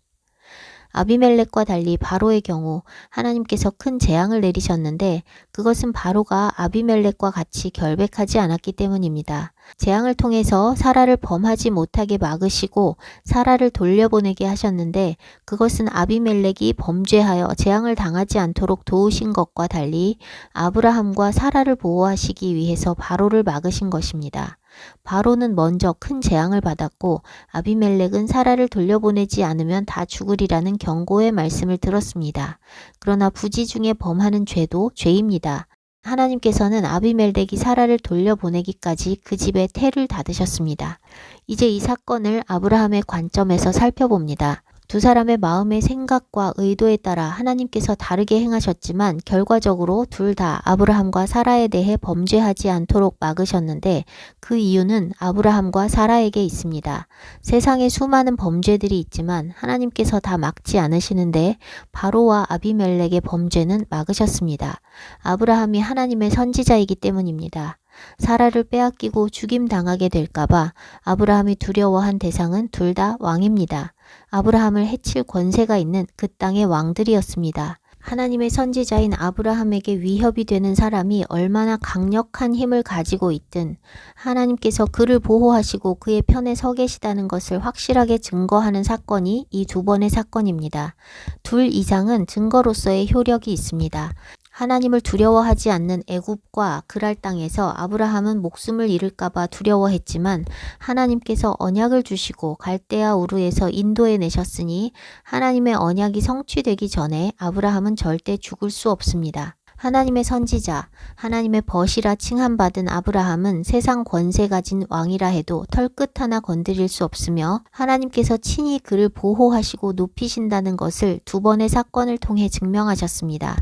아비멜렉과 달리 바로의 경우 하나님께서 큰 재앙을 내리셨는데 그것은 바로가 아비멜렉과 같이 결백하지 않았기 때문입니다. 재앙을 통해서 사라를 범하지 못하게 막으시고 사라를 돌려보내게 하셨는데 그것은 아비멜렉이 범죄하여 재앙을 당하지 않도록 도우신 것과 달리 아브라함과 사라를 보호하시기 위해서 바로를 막으신 것입니다. 바로는 먼저 큰 재앙을 받았고 아비멜렉은 사라를 돌려보내지 않으면 다 죽으리라는 경고의 말씀을 들었습니다. 그러나 부지 중에 범하는 죄도 죄입니다. 하나님께서는 아비멜렉이 사라를 돌려보내기까지 그 집에 태를 닫으셨습니다. 이제 이 사건을 아브라함의 관점에서 살펴봅니다. 두 사람의 마음의 생각과 의도에 따라 하나님께서 다르게 행하셨지만 결과적으로 둘 다 아브라함과 사라에 대해 범죄하지 않도록 막으셨는데 그 이유는 아브라함과 사라에게 있습니다. 세상에 수많은 범죄들이 있지만 하나님께서 다 막지 않으시는데 바로와 아비멜렉의 범죄는 막으셨습니다. 아브라함이 하나님의 선지자이기 때문입니다. 사라를 빼앗기고 죽임당하게 될까봐 아브라함이 두려워한 대상은 둘 다 왕입니다. 아브라함을 해칠 권세가 있는 그 땅의 왕들이었습니다. 하나님의 선지자인 아브라함에게 위협이 되는 사람이 얼마나 강력한 힘을 가지고 있든 하나님께서 그를 보호하시고 그의 편에 서 계시다는 것을 확실하게 증거하는 사건이 이 두 번의 사건입니다. 둘 이상은 증거로서의 효력이 있습니다. 하나님을 두려워하지 않는 애굽과 그랄 땅에서 아브라함은 목숨을 잃을까봐 두려워했지만 하나님께서 언약을 주시고 갈대아 우르에서 인도해 내셨으니 하나님의 언약이 성취되기 전에 아브라함은 절대 죽을 수 없습니다. 하나님의 선지자, 하나님의 벗이라 칭함받은 아브라함은 세상 권세 가진 왕이라 해도 털끝 하나 건드릴 수 없으며 하나님께서 친히 그를 보호하시고 높이신다는 것을 두 번의 사건을 통해 증명하셨습니다.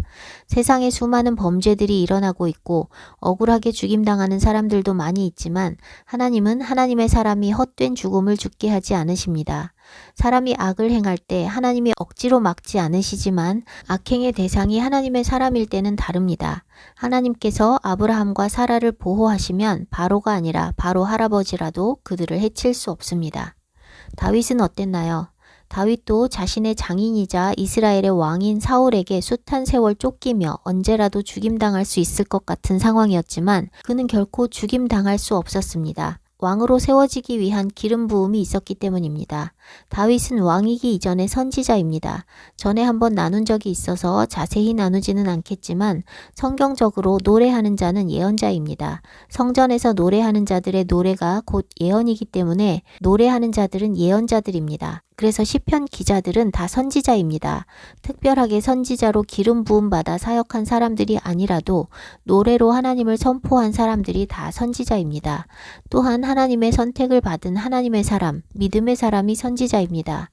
세상에 수많은 범죄들이 일어나고 있고 억울하게 죽임당하는 사람들도 많이 있지만 하나님은 하나님의 사람이 헛된 죽음을 죽게 하지 않으십니다. 사람이 악을 행할 때 하나님이 억지로 막지 않으시지만 악행의 대상이 하나님의 사람일 때는 다릅니다. 하나님께서 아브라함과 사라를 보호하시면 바로가 아니라 바로 할아버지라도 그들을 해칠 수 없습니다. 다윗은 어땠나요? 다윗도 자신의 장인이자 이스라엘의 왕인 사울에게 숱한 세월 쫓기며 언제라도 죽임당할 수 있을 것 같은 상황이었지만 그는 결코 죽임당할 수 없었습니다. 왕으로 세워지기 위한 기름 부음이 있었기 때문입니다. 다윗은 왕이기 이전의 선지자입니다. 전에 한번 나눈 적이 있어서 자세히 나누지는 않겠지만 성경적으로 노래하는 자는 예언자입니다. 성전에서 노래하는 자들의 노래가 곧 예언이기 때문에 노래하는 자들은 예언자들입니다. 그래서 시편 기자들은 다 선지자입니다. 특별하게 선지자로 기름 부음 받아 사역한 사람들이 아니라도 노래로 하나님을 선포한 사람들이 다 선지자입니다. 또한 하나님의 선택을 받은 하나님의 사람, 믿음의 사람이 선지자입니다.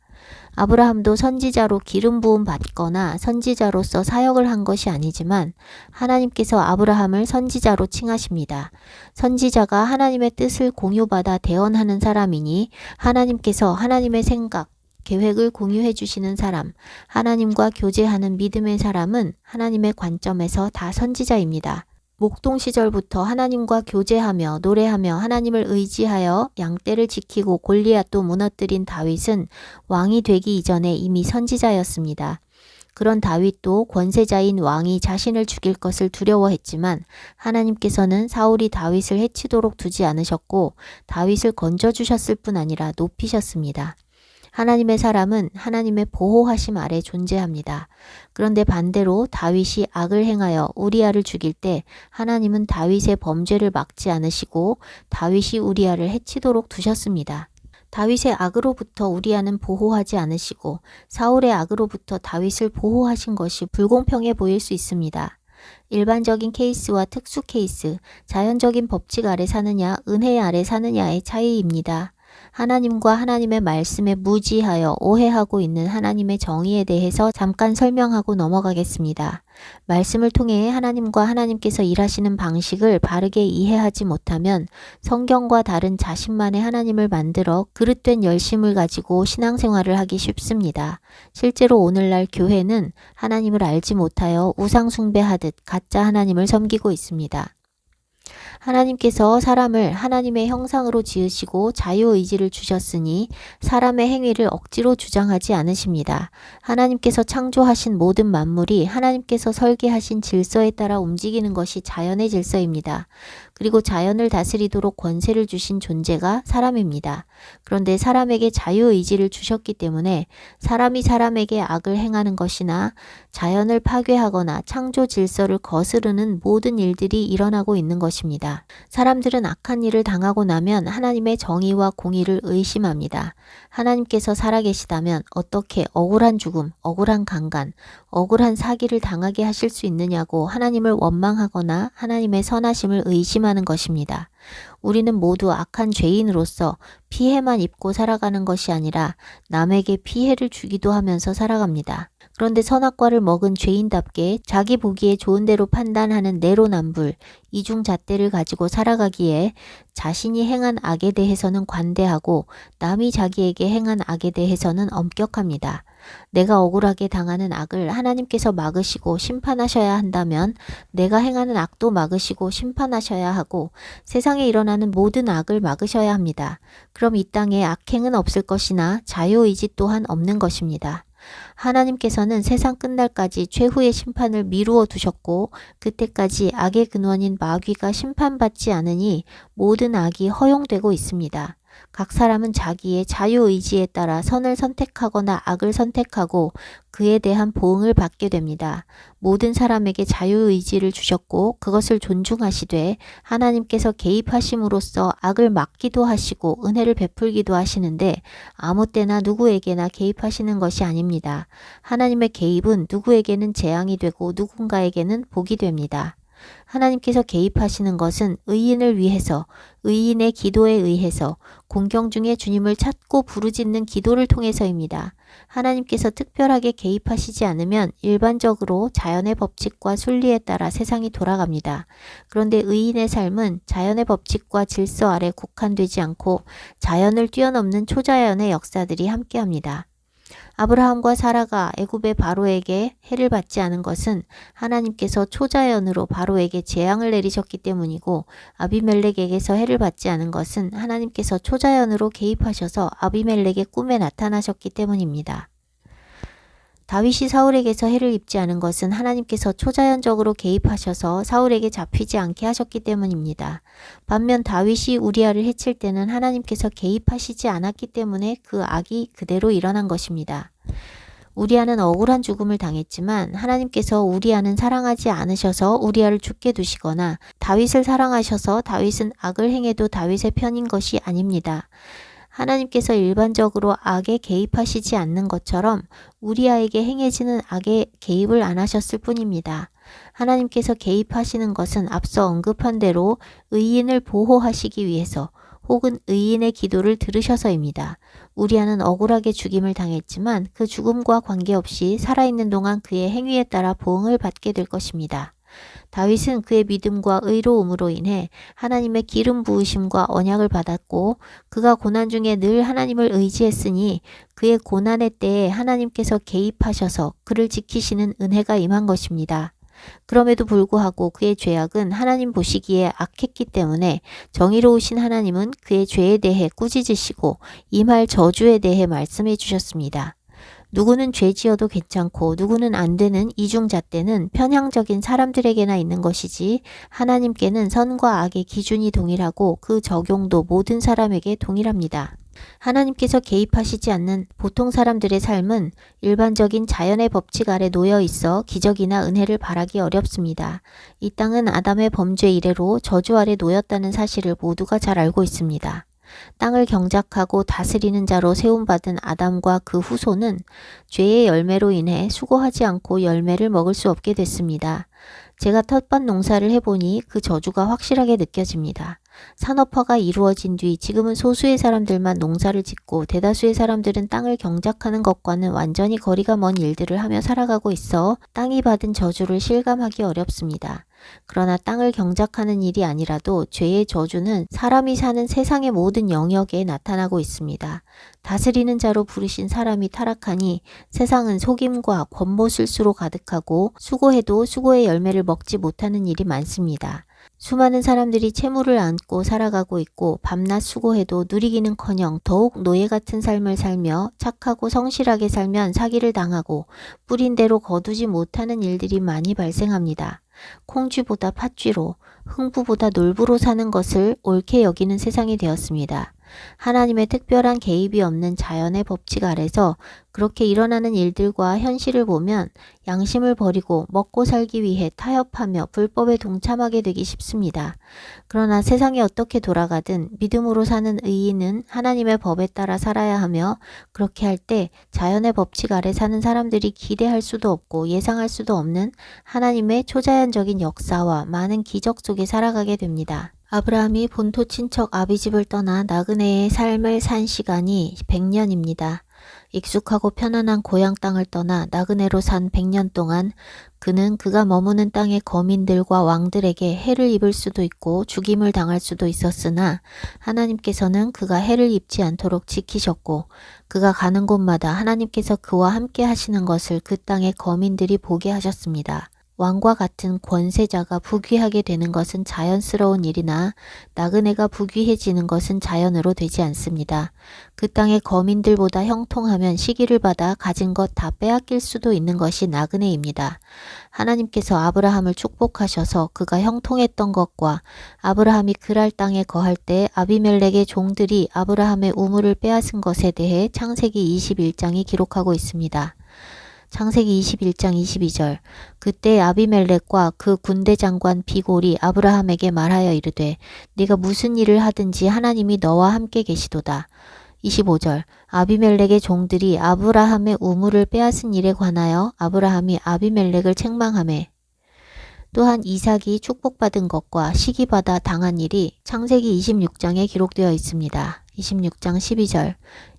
아브라함도 선지자로 기름 부음 받거나 선지자로서 사역을 한 것이 아니지만 하나님께서 아브라함을 선지자로 칭하십니다. 선지자가 하나님의 뜻을 공유받아 대언하는 사람이니 하나님께서 하나님의 생각, 계획을 공유해 주시는 사람, 하나님과 교제하는 믿음의 사람은 하나님의 관점에서 다 선지자입니다. 목동 시절부터 하나님과 교제하며 노래하며 하나님을 의지하여 양떼를 지키고 골리앗도 무너뜨린 다윗은 왕이 되기 이전에 이미 선지자였습니다. 그런 다윗도 권세자인 왕이 자신을 죽일 것을 두려워했지만 하나님께서는 사울이 다윗을 해치도록 두지 않으셨고 다윗을 건져주셨을 뿐 아니라 높이셨습니다. 하나님의 사람은 하나님의 보호하심 아래 존재합니다. 그런데 반대로 다윗이 악을 행하여 우리아를 죽일 때 하나님은 다윗의 범죄를 막지 않으시고 다윗이 우리아를 해치도록 두셨습니다. 다윗의 악으로부터 우리아는 보호하지 않으시고 사울의 악으로부터 다윗을 보호하신 것이 불공평해 보일 수 있습니다. 일반적인 케이스와 특수 케이스, 자연적인 법칙 아래 사느냐, 은혜 아래 사느냐의 차이입니다. 하나님과 하나님의 말씀에 무지하여 오해하고 있는 하나님의 정의에 대해서 잠깐 설명하고 넘어가겠습니다. 말씀을 통해 하나님과 하나님께서 일하시는 방식을 바르게 이해하지 못하면 성경과 다른 자신만의 하나님을 만들어 그릇된 열심을 가지고 신앙생활을 하기 쉽습니다. 실제로 오늘날 교회는 하나님을 알지 못하여 우상숭배하듯 가짜 하나님을 섬기고 있습니다. 하나님께서 사람을 하나님의 형상으로 지으시고 자유의지를 주셨으니 사람의 행위를 억지로 주장하지 않으십니다. 하나님께서 창조하신 모든 만물이 하나님께서 설계하신 질서에 따라 움직이는 것이 자연의 질서입니다. 그리고 자연을 다스리도록 권세를 주신 존재가 사람입니다. 그런데 사람에게 자유의지를 주셨기 때문에 사람이 사람에게 악을 행하는 것이나 자연을 파괴하거나 창조 질서를 거스르는 모든 일들이 일어나고 있는 것입니다. 사람들은 악한 일을 당하고 나면 하나님의 정의와 공의를 의심합니다. 하나님께서 살아계시다면 어떻게 억울한 죽음, 억울한 강간, 억울한 사기를 당하게 하실 수 있느냐고 하나님을 원망하거나 하나님의 선하심을 의심하는 것입니다. 우리는 모두 악한 죄인으로서 피해만 입고 살아가는 것이 아니라 남에게 피해를 주기도 하면서 살아갑니다. 그런데 선악과를 먹은 죄인답게 자기 보기에 좋은 대로 판단하는 내로남불, 이중잣대를 가지고 살아가기에 자신이 행한 악에 대해서는 관대하고 남이 자기에게 행한 악에 대해서는 엄격합니다. 내가 억울하게 당하는 악을 하나님께서 막으시고 심판하셔야 한다면 내가 행하는 악도 막으시고 심판하셔야 하고 세상에 일어나는 모든 악을 막으셔야 합니다. 그럼 이 땅에 악행은 없을 것이나 자유의지 또한 없는 것입니다. 하나님께서는 세상 끝날까지 최후의 심판을 미루어 두셨고 그때까지 악의 근원인 마귀가 심판받지 않으니 모든 악이 허용되고 있습니다. 각 사람은 자기의 자유의지에 따라 선을 선택하거나 악을 선택하고 그에 대한 보응을 받게 됩니다. 모든 사람에게 자유의지를 주셨고 그것을 존중하시되 하나님께서 개입하심으로써 악을 막기도 하시고 은혜를 베풀기도 하시는데 아무 때나 누구에게나 개입하시는 것이 아닙니다. 하나님의 개입은 누구에게는 재앙이 되고 누군가에게는 복이 됩니다. 하나님께서 개입하시는 것은 의인을 위해서, 의인의 기도에 의해서, 공경 중에 주님을 찾고 부르짖는 기도를 통해서입니다. 하나님께서 특별하게 개입하시지 않으면 일반적으로 자연의 법칙과 순리에 따라 세상이 돌아갑니다. 그런데 의인의 삶은 자연의 법칙과 질서 아래 국한되지 않고 자연을 뛰어넘는 초자연의 역사들이 함께합니다. 아브라함과 사라가 애굽의 바로에게 해를 받지 않은 것은 하나님께서 초자연으로 바로에게 재앙을 내리셨기 때문이고 아비멜렉에게서 해를 받지 않은 것은 하나님께서 초자연으로 개입하셔서 아비멜렉의 꿈에 나타나셨기 때문입니다. 다윗이 사울에게서 해를 입지 않은 것은 하나님께서 초자연적으로 개입하셔서 사울에게 잡히지 않게 하셨기 때문입니다. 반면 다윗이 우리아를 해칠 때는 하나님께서 개입하시지 않았기 때문에 그 악이 그대로 일어난 것입니다. 우리아는 억울한 죽음을 당했지만 하나님께서 우리아는 사랑하지 않으셔서 우리아를 죽게 두시거나 다윗을 사랑하셔서 다윗은 악을 행해도 다윗의 편인 것이 아닙니다. 하나님께서 일반적으로 악에 개입하시지 않는 것처럼 우리아에게 행해지는 악에 개입을 안 하셨을 뿐입니다. 하나님께서 개입하시는 것은 앞서 언급한 대로 의인을 보호하시기 위해서 혹은 의인의 기도를 들으셔서입니다. 우리아는 억울하게 죽임을 당했지만 그 죽음과 관계없이 살아있는 동안 그의 행위에 따라 보응을 받게 될 것입니다. 다윗은 그의 믿음과 의로움으로 인해 하나님의 기름 부으심과 언약을 받았고 그가 고난 중에 늘 하나님을 의지했으니 그의 고난의 때에 하나님께서 개입하셔서 그를 지키시는 은혜가 임한 것입니다. 그럼에도 불구하고 그의 죄악은 하나님 보시기에 악했기 때문에 정의로우신 하나님은 그의 죄에 대해 꾸짖으시고 임할 저주에 대해 말씀해 주셨습니다. 누구는 죄 지어도 괜찮고 누구는 안 되는 이중잣대는 편향적인 사람들에게나 있는 것이지 하나님께는 선과 악의 기준이 동일하고 그 적용도 모든 사람에게 동일합니다. 하나님께서 개입하시지 않는 보통 사람들의 삶은 일반적인 자연의 법칙 아래 놓여 있어 기적이나 은혜를 바라기 어렵습니다. 이 땅은 아담의 범죄 이래로 저주 아래 놓였다는 사실을 모두가 잘 알고 있습니다. 땅을 경작하고 다스리는 자로 세움받은 아담과 그 후손은 죄의 열매로 인해 수고하지 않고 열매를 먹을 수 없게 됐습니다. 제가 텃밭 농사를 해보니 그 저주가 확실하게 느껴집니다. 산업화가 이루어진 뒤 지금은 소수의 사람들만 농사를 짓고 대다수의 사람들은 땅을 경작하는 것과는 완전히 거리가 먼 일들을 하며 살아가고 있어 땅이 받은 저주를 실감하기 어렵습니다. 그러나 땅을 경작하는 일이 아니라도 죄의 저주는 사람이 사는 세상의 모든 영역에 나타나고 있습니다. 다스리는 자로 부르신 사람이 타락하니 세상은 속임과 권모술수로 가득하고 수고해도 수고의 열매를 먹지 못하는 일이 많습니다. 수많은 사람들이 채무를 안고 살아가고 있고 밤낮 수고해도 누리기는커녕 더욱 노예 같은 삶을 살며 착하고 성실하게 살면 사기를 당하고 뿌린 대로 거두지 못하는 일들이 많이 발생합니다. 콩쥐보다 팥쥐로, 흥부보다 놀부로 사는 것을 옳게 여기는 세상이 되었습니다. 하나님의 특별한 개입이 없는 자연의 법칙 아래서 그렇게 일어나는 일들과 현실을 보면 양심을 버리고 먹고 살기 위해 타협하며 불법에 동참하게 되기 쉽습니다. 그러나 세상이 어떻게 돌아가든 믿음으로 사는 의인은 하나님의 법에 따라 살아야 하며 그렇게 할 때 자연의 법칙 아래 사는 사람들이 기대할 수도 없고 예상할 수도 없는 하나님의 초자연적인 역사와 많은 기적 속에 살아가게 됩니다. 아브라함이 본토 친척 아비집을 떠나 나그네의 삶을 산 시간이 100년입니다. 익숙하고 편안한 고향 땅을 떠나 나그네로 산 100년 동안 그는 그가 머무는 땅의 거민들과 왕들에게 해를 입을 수도 있고 죽임을 당할 수도 있었으나 하나님께서는 그가 해를 입지 않도록 지키셨고 그가 가는 곳마다 하나님께서 그와 함께 하시는 것을 그 땅의 거민들이 보게 하셨습니다. 왕과 같은 권세자가 부귀하게 되는 것은 자연스러운 일이나 나그네가 부귀해지는 것은 자연으로 되지 않습니다. 그 땅의 거민들보다 형통하면 시기를 받아 가진 것 다 빼앗길 수도 있는 것이 나그네입니다. 하나님께서 아브라함을 축복하셔서 그가 형통했던 것과 아브라함이 그랄 땅에 거할 때 아비멜렉의 종들이 아브라함의 우물을 빼앗은 것에 대해 창세기 21장이 기록하고 있습니다. 창세기 21장 22절. 그때 아비멜렉과 그 군대 장관 비골이 아브라함에게 말하여 이르되 네가 무슨 일을 하든지 하나님이 너와 함께 계시도다. 25절. 아비멜렉의 종들이 아브라함의 우물을 빼앗은 일에 관하여 아브라함이 아비멜렉을 책망하매 또한 이삭이 축복받은 것과 시기받아 당한 일이 창세기 26장에 기록되어 있습니다. 26장 12절.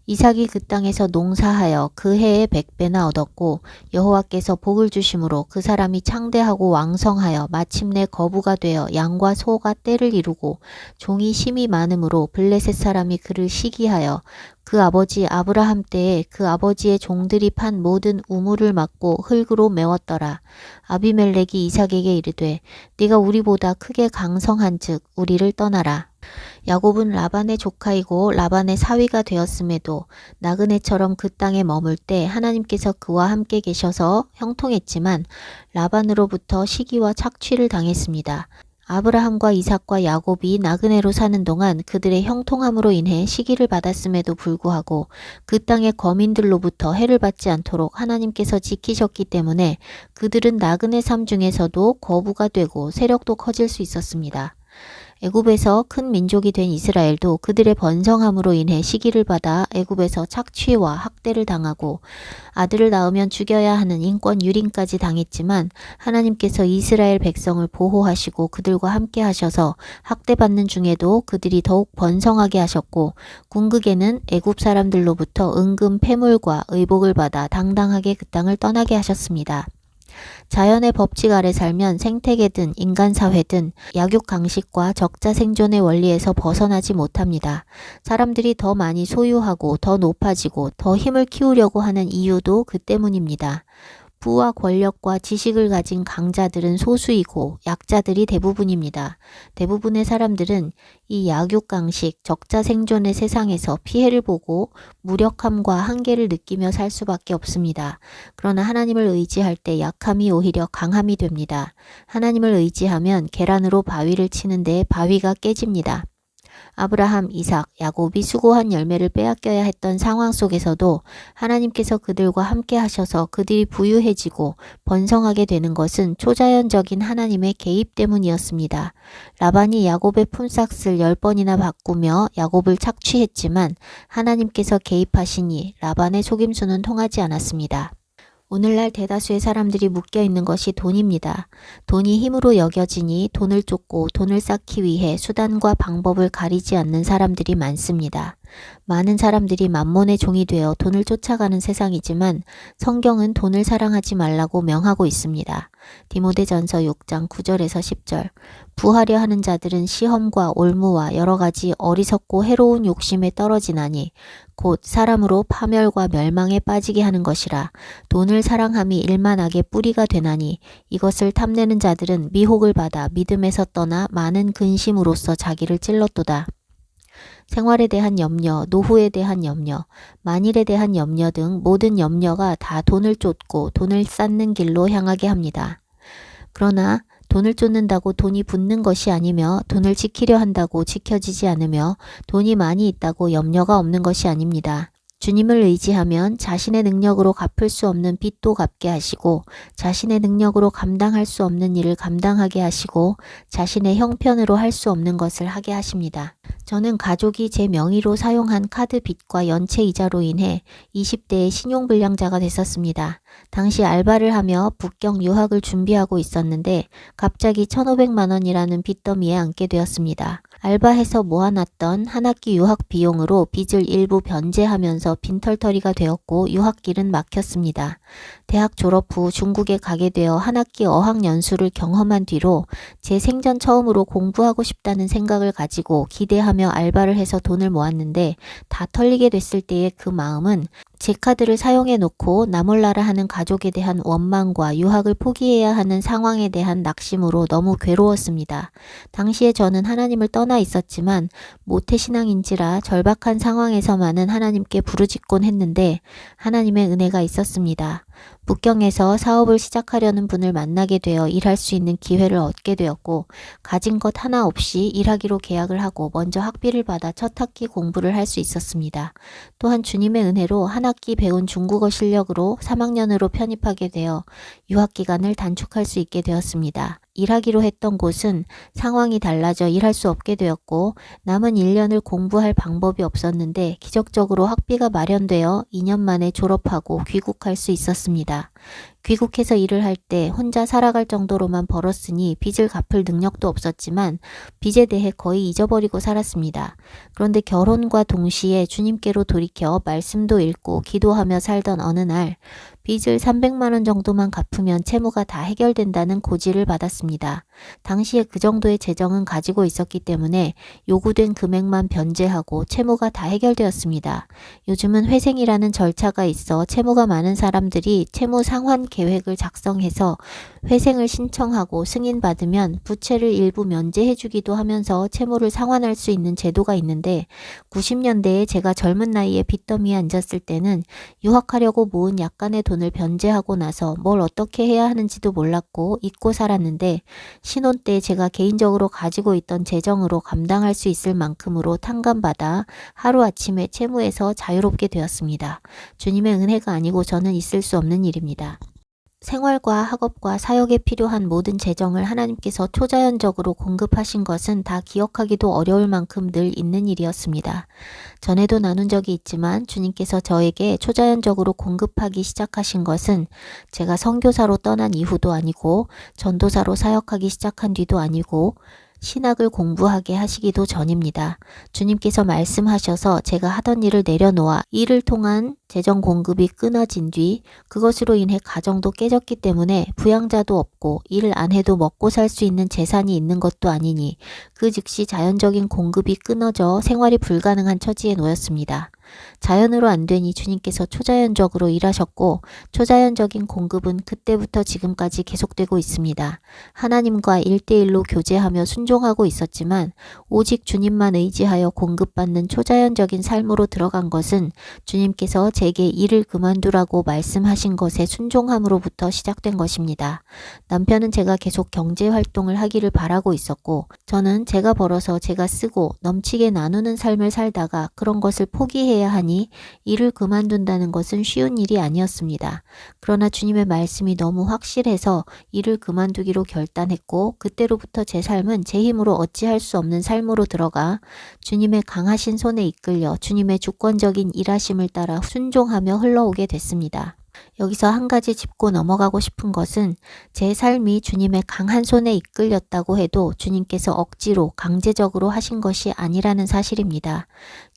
이삭이 그 땅에서 농사하여 그 해에 100배나 얻었고 여호와께서 복을 주심으로 그 사람이 창대하고 왕성하여 마침내 거부가 되어 양과 소가 떼를 이루고 종이 심이 많으므로 블레셋 사람이 그를 시기하여 그 아버지 아브라함 때에 그 아버지의 종들이 판 모든 우물을 막고 흙으로 메웠더라. 아비멜렉이 이삭에게 이르되 네가 우리보다 크게 강성한즉 우리를 떠나라. 야곱은 라반의 조카이고 라반의 사위가 되었음에도 나그네처럼 그 땅에 머물 때 하나님께서 그와 함께 계셔서 형통했지만 라반으로부터 시기와 착취를 당했습니다. 아브라함과 이삭과 야곱이 나그네로 사는 동안 그들의 형통함으로 인해 시기를 받았음에도 불구하고 그 땅의 거민들로부터 해를 받지 않도록 하나님께서 지키셨기 때문에 그들은 나그네 삶 중에서도 거부가 되고 세력도 커질 수 있었습니다. 애굽에서 큰 민족이 된 이스라엘도 그들의 번성함으로 인해 시기를 받아 애굽에서 착취와 학대를 당하고 아들을 낳으면 죽여야 하는 인권 유린까지 당했지만 하나님께서 이스라엘 백성을 보호하시고 그들과 함께 하셔서 학대받는 중에도 그들이 더욱 번성하게 하셨고 궁극에는 애굽 사람들로부터 은금 패물과 의복을 받아 당당하게 그 땅을 떠나게 하셨습니다. 자연의 법칙 아래 살면 생태계든 인간사회든 약육강식과 적자 생존의 원리에서 벗어나지 못합니다. 사람들이 더 많이 소유하고 더 높아지고 더 힘을 키우려고 하는 이유도 그 때문입니다. 부와 권력과 지식을 가진 강자들은 소수이고 약자들이 대부분입니다. 대부분의 사람들은 이 약육강식, 적자 생존의 세상에서 피해를 보고 무력함과 한계를 느끼며 살 수밖에 없습니다. 그러나 하나님을 의지할 때 약함이 오히려 강함이 됩니다. 하나님을 의지하면 계란으로 바위를 치는데 바위가 깨집니다. 아브라함, 이삭, 야곱이 수고한 열매를 빼앗겨야 했던 상황 속에서도 하나님께서 그들과 함께 하셔서 그들이 부유해지고 번성하게 되는 것은 초자연적인 하나님의 개입 때문이었습니다. 라반이 야곱의 품삯을 10번이나 바꾸며 야곱을 착취했지만 하나님께서 개입하시니 라반의 속임수는 통하지 않았습니다. 오늘날 대다수의 사람들이 묶여있는 것이 돈입니다. 돈이 힘으로 여겨지니 돈을 쫓고 돈을 쌓기 위해 수단과 방법을 가리지 않는 사람들이 많습니다. 많은 사람들이 만몬의 종이 되어 돈을 쫓아가는 세상이지만 성경은 돈을 사랑하지 말라고 명하고 있습니다. 디모데전서 6장 9절에서 10절. 부하려 하는 자들은 시험과 올무와 여러 가지 어리석고 해로운 욕심에 떨어지나니 곧 사람으로 파멸과 멸망에 빠지게 하는 것이라. 돈을 사랑함이 일만하게 뿌리가 되나니 이것을 탐내는 자들은 미혹을 받아 믿음에서 떠나 많은 근심으로써 자기를 찔렀도다. 생활에 대한 염려, 노후에 대한 염려, 만일에 대한 염려 등 모든 염려가 다 돈을 쫓고 돈을 쌓는 길로 향하게 합니다. 그러나 돈을 쫓는다고 돈이 붙는 것이 아니며 돈을 지키려 한다고 지켜지지 않으며 돈이 많이 있다고 염려가 없는 것이 아닙니다. 주님을 의지하면 자신의 능력으로 갚을 수 없는 빚도 갚게 하시고 자신의 능력으로 감당할 수 없는 일을 감당하게 하시고 자신의 형편으로 할 수 없는 것을 하게 하십니다. 저는 가족이 제 명의로 사용한 카드 빚과 연체 이자로 인해 20대의 신용불량자가 됐었습니다. 당시 알바를 하며 북경 유학을 준비하고 있었는데 갑자기 1,500만 원이라는 빚더미에 앉게 되었습니다. 알바해서 모아놨던 한 학기 유학 비용으로 빚을 일부 변제하면서 빈털터리가 되었고 유학길은 막혔습니다. 대학 졸업 후 중국에 가게 되어 한 학기 어학연수를 경험한 뒤로 제 생전 처음으로 공부하고 싶다는 생각을 가지고 기대하며 알바를 해서 돈을 모았는데 다 털리게 됐을 때의 그 마음은 제 카드를 사용해 놓고 나 몰라라 하는 가족에 대한 원망과 유학을 포기해야 하는 상황에 대한 낙심으로 너무 괴로웠습니다. 당시에 저는 하나님을 떠나 있었지만 모태신앙인지라 절박한 상황에서만은 하나님께 부르짖곤 했는데 하나님의 은혜가 있었습니다. 북경에서 사업을 시작하려는 분을 만나게 되어 일할 수 있는 기회를 얻게 되었고 가진 것 하나 없이 일하기로 계약을 하고 먼저 학비를 받아 첫 학기 공부를 할 수 있었습니다. 또한 주님의 은혜로 한 학기 배운 중국어 실력으로 3학년으로 편입하게 되어 유학 기간을 단축할 수 있게 되었습니다. 일하기로 했던 곳은 상황이 달라져 일할 수 없게 되었고 남은 1년을 공부할 방법이 없었는데 기적적으로 학비가 마련되어 2년 만에 졸업하고 귀국할 수 있었습니다. 귀국해서 일을 할 때 혼자 살아갈 정도로만 벌었으니 빚을 갚을 능력도 없었지만 빚에 대해 거의 잊어버리고 살았습니다. 그런데 결혼과 동시에 주님께로 돌이켜 말씀도 읽고 기도하며 살던 어느 날 빚을 300만 원 정도만 갚으면 채무가 다 해결된다는 고지를 받았습니다. 당시에 그 정도의 재정은 가지고 있었기 때문에 요구된 금액만 변제하고 채무가 다 해결되었습니다. 요즘은 회생이라는 절차가 있어 채무가 많은 사람들이 채무 상환 계획을 작성해서 회생을 신청하고 승인받으면 부채를 일부 면제해주기도 하면서 채무를 상환할 수 있는 제도가 있는데 90년대에 제가 젊은 나이에 빚더미에 앉았을 때는 유학하려고 모은 약간의 돈을 변제하고 나서 뭘 어떻게 해야 하는지도 몰랐고 잊고 살았는데 신혼 때 제가 개인적으로 가지고 있던 재정으로 감당할 수 있을 만큼으로 탕감받아 하루아침에 채무에서 자유롭게 되었습니다. 주님의 은혜가 아니고 저는 있을 수 없는 일입니다. 생활과 학업과 사역에 필요한 모든 재정을 하나님께서 초자연적으로 공급하신 것은 다 기억하기도 어려울 만큼 늘 있는 일이었습니다. 전에도 나눈 적이 있지만 주님께서 저에게 초자연적으로 공급하기 시작하신 것은 제가 선교사로 떠난 이후도 아니고 전도사로 사역하기 시작한 뒤도 아니고 신학을 공부하게 하시기도 전입니다. 주님께서 말씀하셔서 제가 하던 일을 내려놓아 일을 통한 재정 공급이 끊어진 뒤 그것으로 인해 가정도 깨졌기 때문에 부양자도 없고 일을 안 해도 먹고 살 수 있는 재산이 있는 것도 아니니 그 즉시 자연적인 공급이 끊어져 생활이 불가능한 처지에 놓였습니다. 자연으로 안 되니 주님께서 초자연적으로 일하셨고 초자연적인 공급은 그때부터 지금까지 계속되고 있습니다. 하나님과 1대1로 교제하며 순종하고 있었지만 오직 주님만 의지하여 공급받는 초자연적인 삶으로 들어간 것은 주님께서 제게 일을 그만두라고 말씀하신 것에 순종함으로부터 시작된 것입니다. 남편은 제가 계속 경제활동을 하기를 바라고 있었고 저는 제가 벌어서 제가 쓰고 넘치게 나누는 삶을 살다가 그런 것을 포기해야 하니 일을 그만둔다는 것은 쉬운 일이 아니었습니다. 그러나 주님의 말씀이 너무 확실해서 일을 그만두기로 결단했고 그때로부터 제 삶은 제 힘으로 어찌할 수 없는 삶으로 들어가 주님의 강하신 손에 이끌려 주님의 주권적인 일하심을 따라 순종하며 흘러오게 됐습니다. 여기서 한 가지 짚고 넘어가고 싶은 것은 제 삶이 주님의 강한 손에 이끌렸다고 해도 주님께서 억지로 강제적으로 하신 것이 아니라는 사실입니다.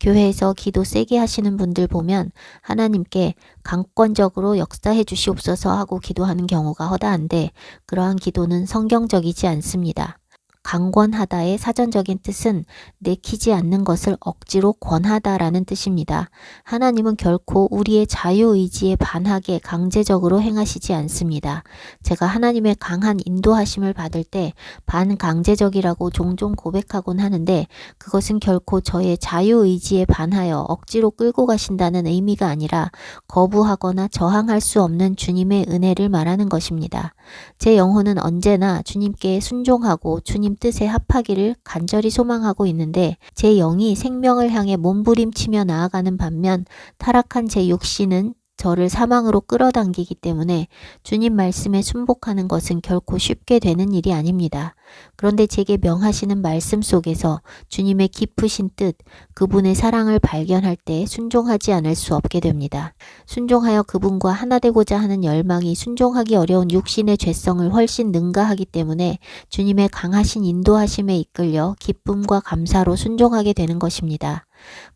교회에서 기도 세게 하시는 분들 보면 하나님께 강권적으로 역사해 주시옵소서 하고 기도하는 경우가 허다한데 그러한 기도는 성경적이지 않습니다. 강권하다의 사전적인 뜻은 내키지 않는 것을 억지로 권하다라는 뜻입니다. 하나님은 결코 우리의 자유의지에 반하게 강제적으로 행하시지 않습니다. 제가 하나님의 강한 인도하심을 받을 때 반강제적이라고 종종 고백하곤 하는데 그것은 결코 저의 자유의지에 반하여 억지로 끌고 가신다는 의미가 아니라 거부하거나 저항할 수 없는 주님의 은혜를 말하는 것입니다. 제 영혼은 언제나 주님께 순종하고 주님 뜻에 합하기를 간절히 소망하고 있는데 제 영이 생명을 향해 몸부림치며 나아가는 반면 타락한 제 육신은 저를 사망으로 끌어당기기 때문에 주님 말씀에 순복하는 것은 결코 쉽게 되는 일이 아닙니다. 그런데 제게 명하시는 말씀 속에서 주님의 깊으신 뜻, 그분의 사랑을 발견할 때 순종하지 않을 수 없게 됩니다. 순종하여 그분과 하나 되고자 하는 열망이 순종하기 어려운 육신의 죄성을 훨씬 능가하기 때문에 주님의 강하신 인도하심에 이끌려 기쁨과 감사로 순종하게 되는 것입니다.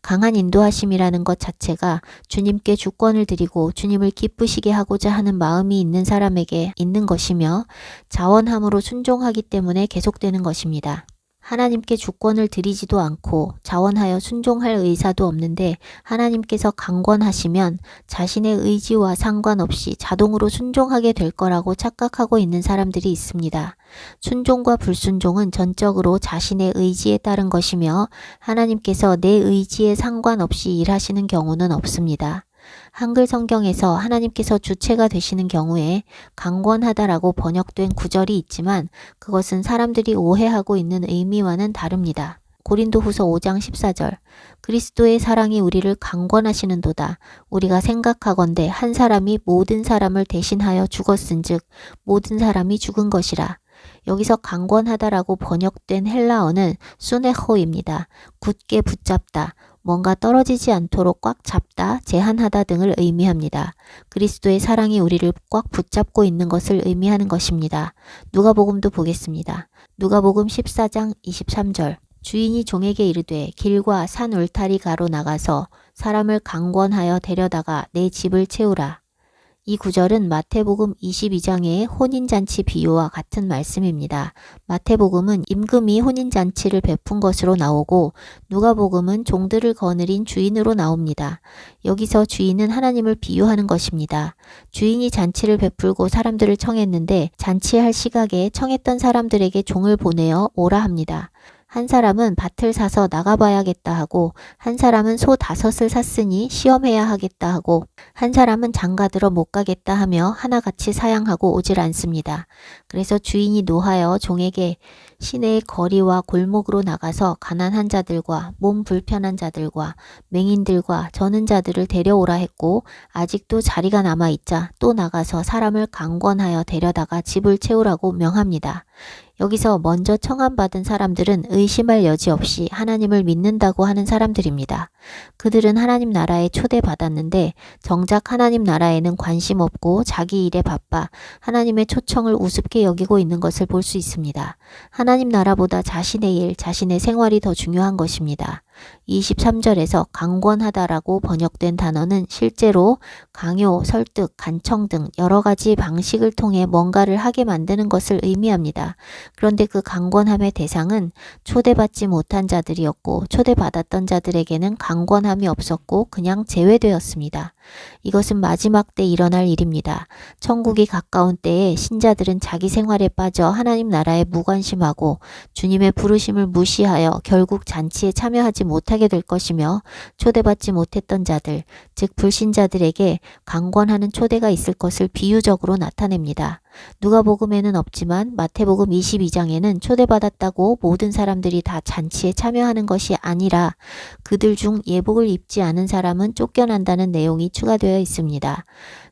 강한 인도하심이라는 것 자체가 주님께 주권을 드리고 주님을 기쁘시게 하고자 하는 마음이 있는 사람에게 있는 것이며 자원함으로 순종하기 때문에 계속되는 것입니다. 하나님께 주권을 드리지도 않고 자원하여 순종할 의사도 없는데 하나님께서 강권하시면 자신의 의지와 상관없이 자동으로 순종하게 될 거라고 착각하고 있는 사람들이 있습니다. 순종과 불순종은 전적으로 자신의 의지에 따른 것이며 하나님께서 내 의지에 상관없이 일하시는 경우는 없습니다. 한글 성경에서 하나님께서 주체가 되시는 경우에 강권하다라고 번역된 구절이 있지만 그것은 사람들이 오해하고 있는 의미와는 다릅니다. 고린도후서 5장 14절 그리스도의 사랑이 우리를 강권하시는도다. 우리가 생각하건대 한 사람이 모든 사람을 대신하여 죽었은즉 모든 사람이 죽은 것이라. 여기서 강권하다라고 번역된 헬라어는 수네호입니다. 굳게 붙잡다, 뭔가 떨어지지 않도록 꽉 잡다, 제한하다 등을 의미합니다. 그리스도의 사랑이 우리를 꽉 붙잡고 있는 것을 의미하는 것입니다. 누가복음도 보겠습니다. 누가복음 14장 23절 주인이 종에게 이르되 길과 산 울타리 가로 나가서 사람을 강권하여 데려다가 내 집을 채우라. 이 구절은 마태복음 22장의 혼인잔치 비유와 같은 말씀입니다. 마태복음은 임금이 혼인잔치를 베푼 것으로 나오고 누가복음은 종들을 거느린 주인으로 나옵니다. 여기서 주인은 하나님을 비유하는 것입니다. 주인이 잔치를 베풀고 사람들을 청했는데 잔치할 시각에 청했던 사람들에게 종을 보내어 오라 합니다. 한 사람은 밭을 사서 나가봐야겠다 하고 한 사람은 소 5을 샀으니 시험해야 하겠다 하고 한 사람은 장가들어 못 가겠다 하며 하나같이 사양하고 오질 않습니다. 그래서 주인이 노하여 종에게 시내의 거리와 골목으로 나가서 가난한 자들과 몸 불편한 자들과 맹인들과 저는 자들을 데려오라 했고 아직도 자리가 남아있자 또 나가서 사람을 강권하여 데려다가 집을 채우라고 명합니다. 여기서 먼저 청함받은 사람들은 의심할 여지 없이 하나님을 믿는다고 하는 사람들입니다. 그들은 하나님 나라에 초대받았는데 정작 하나님 나라에는 관심 없고 자기 일에 바빠 하나님의 초청을 우습게 여기고 있는 것을 볼 수 있습니다. 하나님 나라보다 자신의 일, 자신의 생활이 더 중요한 것입니다. 23절에서 강권하다라고 번역된 단어는 실제로 강요, 설득, 간청 등 여러 가지 방식을 통해 뭔가를 하게 만드는 것을 의미합니다. 그런데 그 강권함의 대상은 초대받지 못한 자들이었고 초대받았던 자들에게는 강권함이 없었고 그냥 제외되었습니다. 이것은 마지막 때 일어날 일입니다. 천국이 가까운 때에 신자들은 자기 생활에 빠져 하나님 나라에 무관심하고 주님의 부르심을 무시하여 결국 잔치에 참여하지 못하게 될 것이며 초대받지 못했던 자들, 즉 불신자들에게 강권하는 초대가 있을 것을 비유적으로 나타냅니다. 누가복음에는 없지만 마태복음 22장에는 초대받았다고 모든 사람들이 다 잔치에 참여하는 것이 아니라 그들 중 예복을 입지 않은 사람은 쫓겨난다는 내용이 추가되어 있습니다.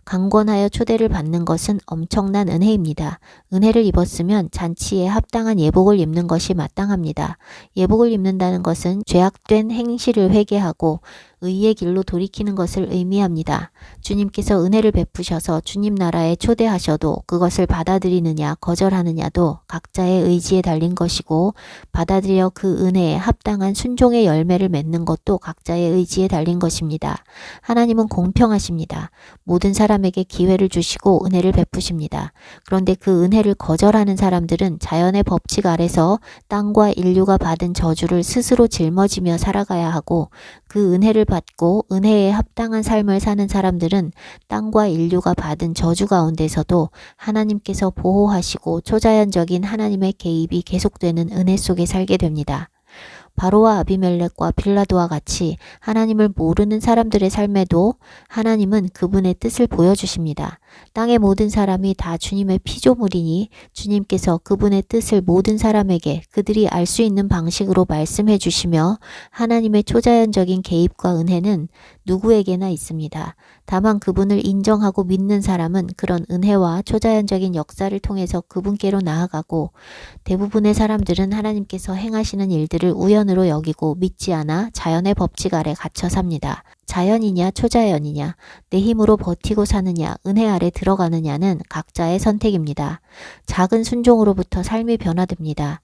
강권하여 초대를 받는 것은 엄청난 은혜입니다. 은혜를 입었으면 잔치에 합당한 예복을 입는 것이 마땅합니다. 예복을 입는다는 것은 죄악된 행실을 회개하고 의의 길로 돌이키는 것을 의미합니다. 주님께서 은혜를 베푸셔서 주님 나라에 초대하셔도 그것을 받아들이느냐 거절하느냐도 각자의 의지에 달린 것이고 받아들여 그 은혜에 합당한 순종의 열매를 맺는 것도 각자의 의지에 달린 것입니다. 하나님은 공평하십니다. 모든 사람에게 기회를 주시고 은혜를 베푸십니다. 그런데 그 은혜를 거절하는 사람들은 자연의 법칙 아래서 땅과 인류가 받은 저주를 스스로 짊어지며 살아가야 하고 그 은혜를 받고 은혜에 합당한 삶을 사는 사람들은 땅과 인류가 받은 저주 가운데서도 하나님께서 보호하시고 초자연적인 하나님의 개입이 계속되는 은혜 속에 살게 됩니다. 바로와 아비멜렉과 빌라도와 같이 하나님을 모르는 사람들의 삶에도 하나님은 그분의 뜻을 보여주십니다. 땅의 모든 사람이 다 주님의 피조물이니 주님께서 그분의 뜻을 모든 사람에게 그들이 알 수 있는 방식으로 말씀해 주시며 하나님의 초자연적인 개입과 은혜는 누구에게나 있습니다. 다만 그분을 인정하고 믿는 사람은 그런 은혜와 초자연적인 역사를 통해서 그분께로 나아가고 대부분의 사람들은 하나님께서 행하시는 일들을 우연으로 여기고 믿지 않아 자연의 법칙 아래 갇혀 삽니다. 자연이냐 초자연이냐, 내 힘으로 버티고 사느냐, 은혜 아래 들어가느냐는 각자의 선택입니다. 작은 순종으로부터 삶이 변화됩니다.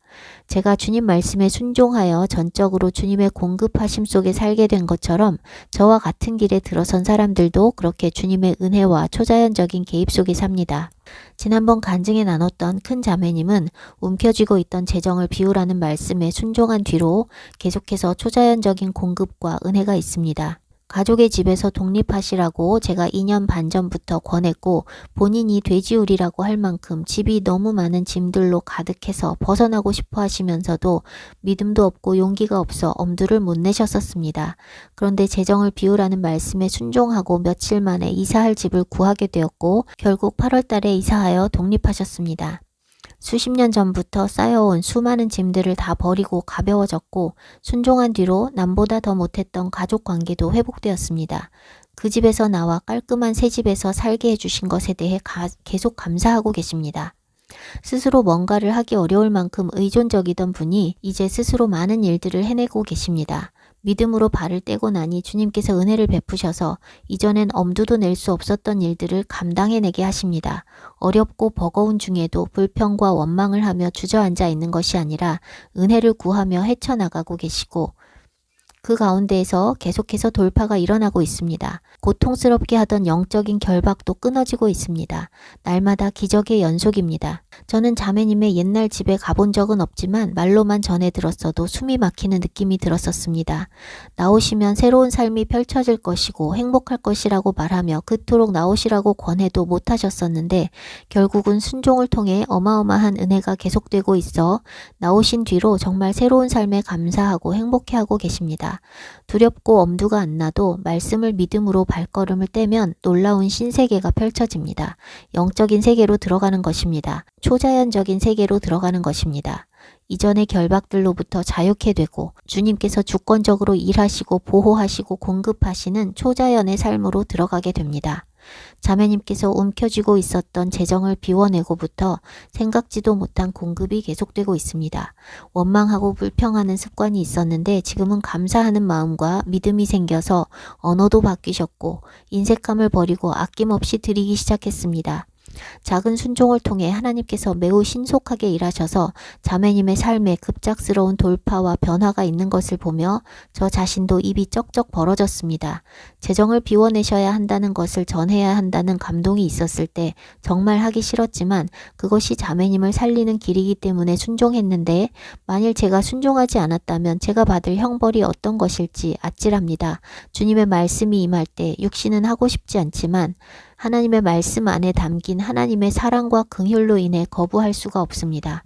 제가 주님 말씀에 순종하여 전적으로 주님의 공급하심 속에 살게 된 것처럼 저와 같은 길에 들어선 사람들도 그렇게 주님의 은혜와 초자연적인 개입 속에 삽니다. 지난번 간증에 나눴던 큰 자매님은 움켜쥐고 있던 재정을 비우라는 말씀에 순종한 뒤로 계속해서 초자연적인 공급과 은혜가 있습니다. 가족의 집에서 독립하시라고 제가 2년 반 전부터 권했고 본인이 돼지우리라고 할 만큼 집이 너무 많은 짐들로 가득해서 벗어나고 싶어 하시면서도 믿음도 없고 용기가 없어 엄두를 못 내셨었습니다. 그런데 재정을 비우라는 말씀에 순종하고 며칠 만에 이사할 집을 구하게 되었고 결국 8월 달에 이사하여 독립하셨습니다. 수십 년 전부터 쌓여온 수많은 짐들을 다 버리고 가벼워졌고 순종한 뒤로 남보다 더 못했던 가족 관계도 회복되었습니다. 그 집에서 나와 깔끔한 새 집에서 살게 해주신 것에 대해 계속 감사하고 계십니다. 스스로 뭔가를 하기 어려울 만큼 의존적이던 분이 이제 스스로 많은 일들을 해내고 계십니다. 믿음으로 발을 떼고 나니 주님께서 은혜를 베푸셔서 이전엔 엄두도 낼 수 없었던 일들을 감당해내게 하십니다. 어렵고 버거운 중에도 불평과 원망을 하며 주저앉아 있는 것이 아니라 은혜를 구하며 헤쳐나가고 계시고 그 가운데에서 계속해서 돌파가 일어나고 있습니다. 고통스럽게 하던 영적인 결박도 끊어지고 있습니다. 날마다 기적의 연속입니다. 저는 자매님의 옛날 집에 가본 적은 없지만 말로만 전해 들었어도 숨이 막히는 느낌이 들었었습니다. 나오시면 새로운 삶이 펼쳐질 것이고 행복할 것이라고 말하며 그토록 나오시라고 권해도 못하셨었는데 결국은 순종을 통해 어마어마한 은혜가 계속되고 있어 나오신 뒤로 정말 새로운 삶에 감사하고 행복해하고 계십니다. 두렵고 엄두가 안 나도 말씀을 믿음으로 발걸음을 떼면 놀라운 신세계가 펼쳐집니다. 영적인 세계로 들어가는 것입니다. 초자연적인 세계로 들어가는 것입니다. 이전의 결박들로부터 자유케 되고 주님께서 주권적으로 일하시고 보호하시고 공급하시는 초자연의 삶으로 들어가게 됩니다. 자매님께서 움켜쥐고 있었던 재정을 비워내고부터 생각지도 못한 공급이 계속되고 있습니다. 원망하고 불평하는 습관이 있었는데 지금은 감사하는 마음과 믿음이 생겨서 언어도 바뀌셨고 인색함을 버리고 아낌없이 드리기 시작했습니다. 작은 순종을 통해 하나님께서 매우 신속하게 일하셔서 자매님의 삶에 급작스러운 돌파와 변화가 있는 것을 보며 저 자신도 입이 쩍쩍 벌어졌습니다. 재정을 비워내셔야 한다는 것을 전해야 한다는 감동이 있었을 때 정말 하기 싫었지만 그것이 자매님을 살리는 길이기 때문에 순종했는데 만일 제가 순종하지 않았다면 제가 받을 형벌이 어떤 것일지 아찔합니다. 주님의 말씀이 임할 때 육신은 하고 싶지 않지만 하나님의 말씀 안에 담긴 하나님의 사랑과 긍휼로 인해 거부할 수가 없습니다.